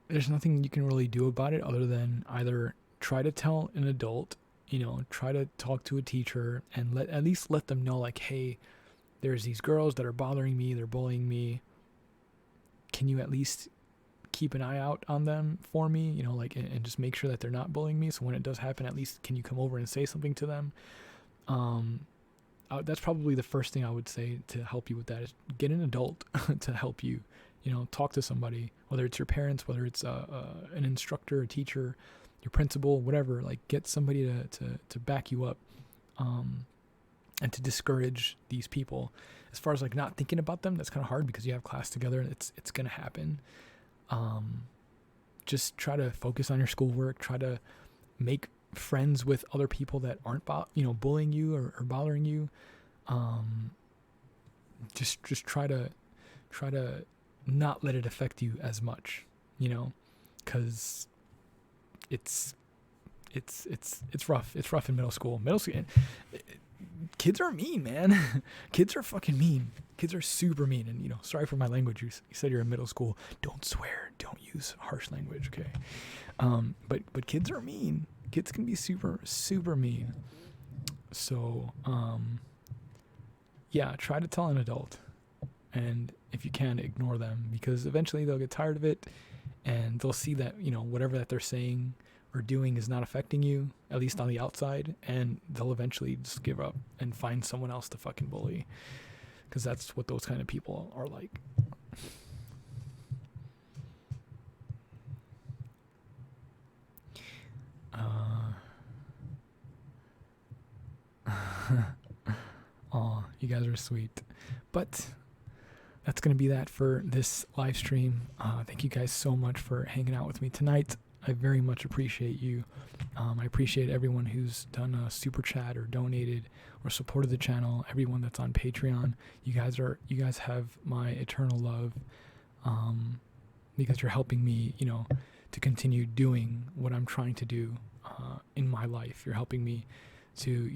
there's nothing you can really do about it other than either try to tell an adult, try to talk to a teacher and at least let them know like, hey, there's these girls that are bothering me, they're bullying me. Can you at least keep an eye out on them for me, and just make sure that they're not bullying me. So when it does happen, at least can you come over and say something to them? That's probably the first thing I would say to help you with that is get an adult to help you, talk to somebody, whether it's your parents, whether it's an instructor, a teacher, your principal, whatever, like get somebody to back you up, and to discourage these people. As far as like not thinking about them, that's kind of hard because you have class together and it's going to happen. Just try to focus on your schoolwork, try to make friends with other people that aren't bullying you or bothering you. Just try to not let it affect you as much, because it's rough. It's rough in middle school. Kids are mean, man. Kids are fucking mean. Kids are super mean. And, sorry for my language. You said you're in middle school. Don't swear. Don't use harsh language, okay? But kids are mean. Kids can be super, super mean. So, yeah, try to tell an adult. And if you can, ignore them. Because eventually they'll get tired of it. And they'll see that, whatever that they're saying or doing is not affecting you, at least on the outside, and they'll eventually just give up and find someone else to fucking bully, because that's what those kind of people are like. Oh, you guys are sweet. But that's going to be that for this live stream. Thank you guys so much for hanging out with me tonight. I very much appreciate you. I appreciate everyone who's done a super chat or donated or supported the channel. Everyone that's on Patreon. You guys have my eternal love. Because you're helping me, to continue doing what I'm trying to do in my life. You're helping me to,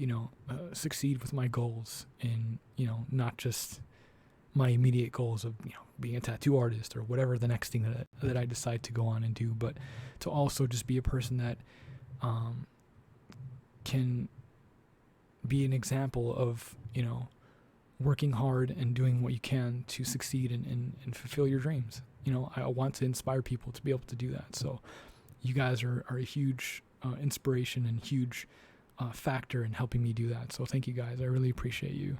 succeed with my goals in, not just my immediate goals of, being a tattoo artist or whatever the next thing that I decide to go on and do, but to also just be a person that can be an example of, working hard and doing what you can to succeed and fulfill your dreams. I want to inspire people to be able to do that. So you guys are a huge inspiration and huge factor in helping me do that. So thank you guys. I really appreciate you.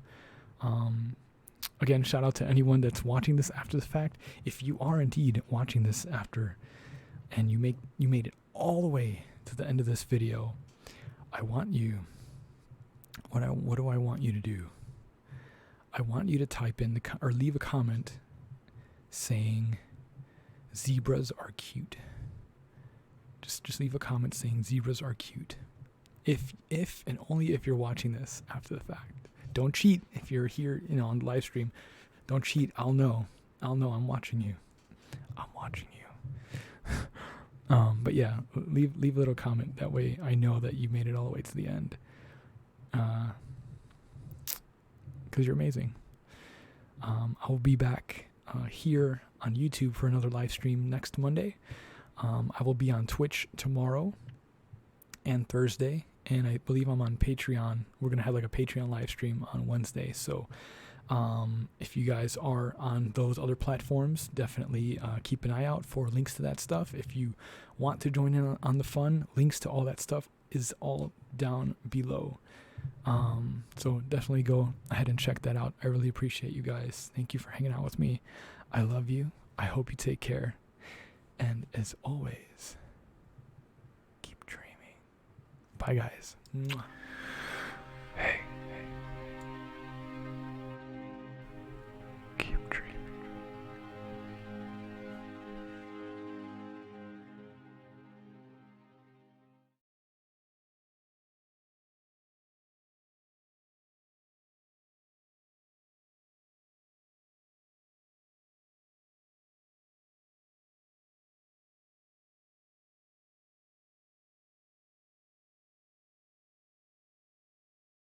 Again, shout out to anyone that's watching this after the fact. If you are indeed watching this after and you made it all the way to the end of this video, I want you what do I want you to do? I want you to type in or leave a comment saying zebras are cute. Just leave a comment saying zebras are cute. If and only if you're watching this after the fact. Don't cheat if you're here, on the live stream. Don't cheat. I'll know I'm watching you. But yeah, leave a little comment. That way I know that you made it all the way to the end. Because you're amazing. I'll be back here on YouTube for another live stream next Monday. I will be on Twitch tomorrow and Thursday, and I believe I'm on Patreon. We're gonna have like a Patreon live stream on Wednesday. So if you guys are on those other platforms, definitely keep an eye out for links to that stuff. If you want to join in on the fun, links to all that stuff is all down below. So definitely go ahead and check that out. I really appreciate you guys. Thank you for hanging out with me. I love you. I hope you take care. And as always, keep dreaming. Bye, guys. Mwah.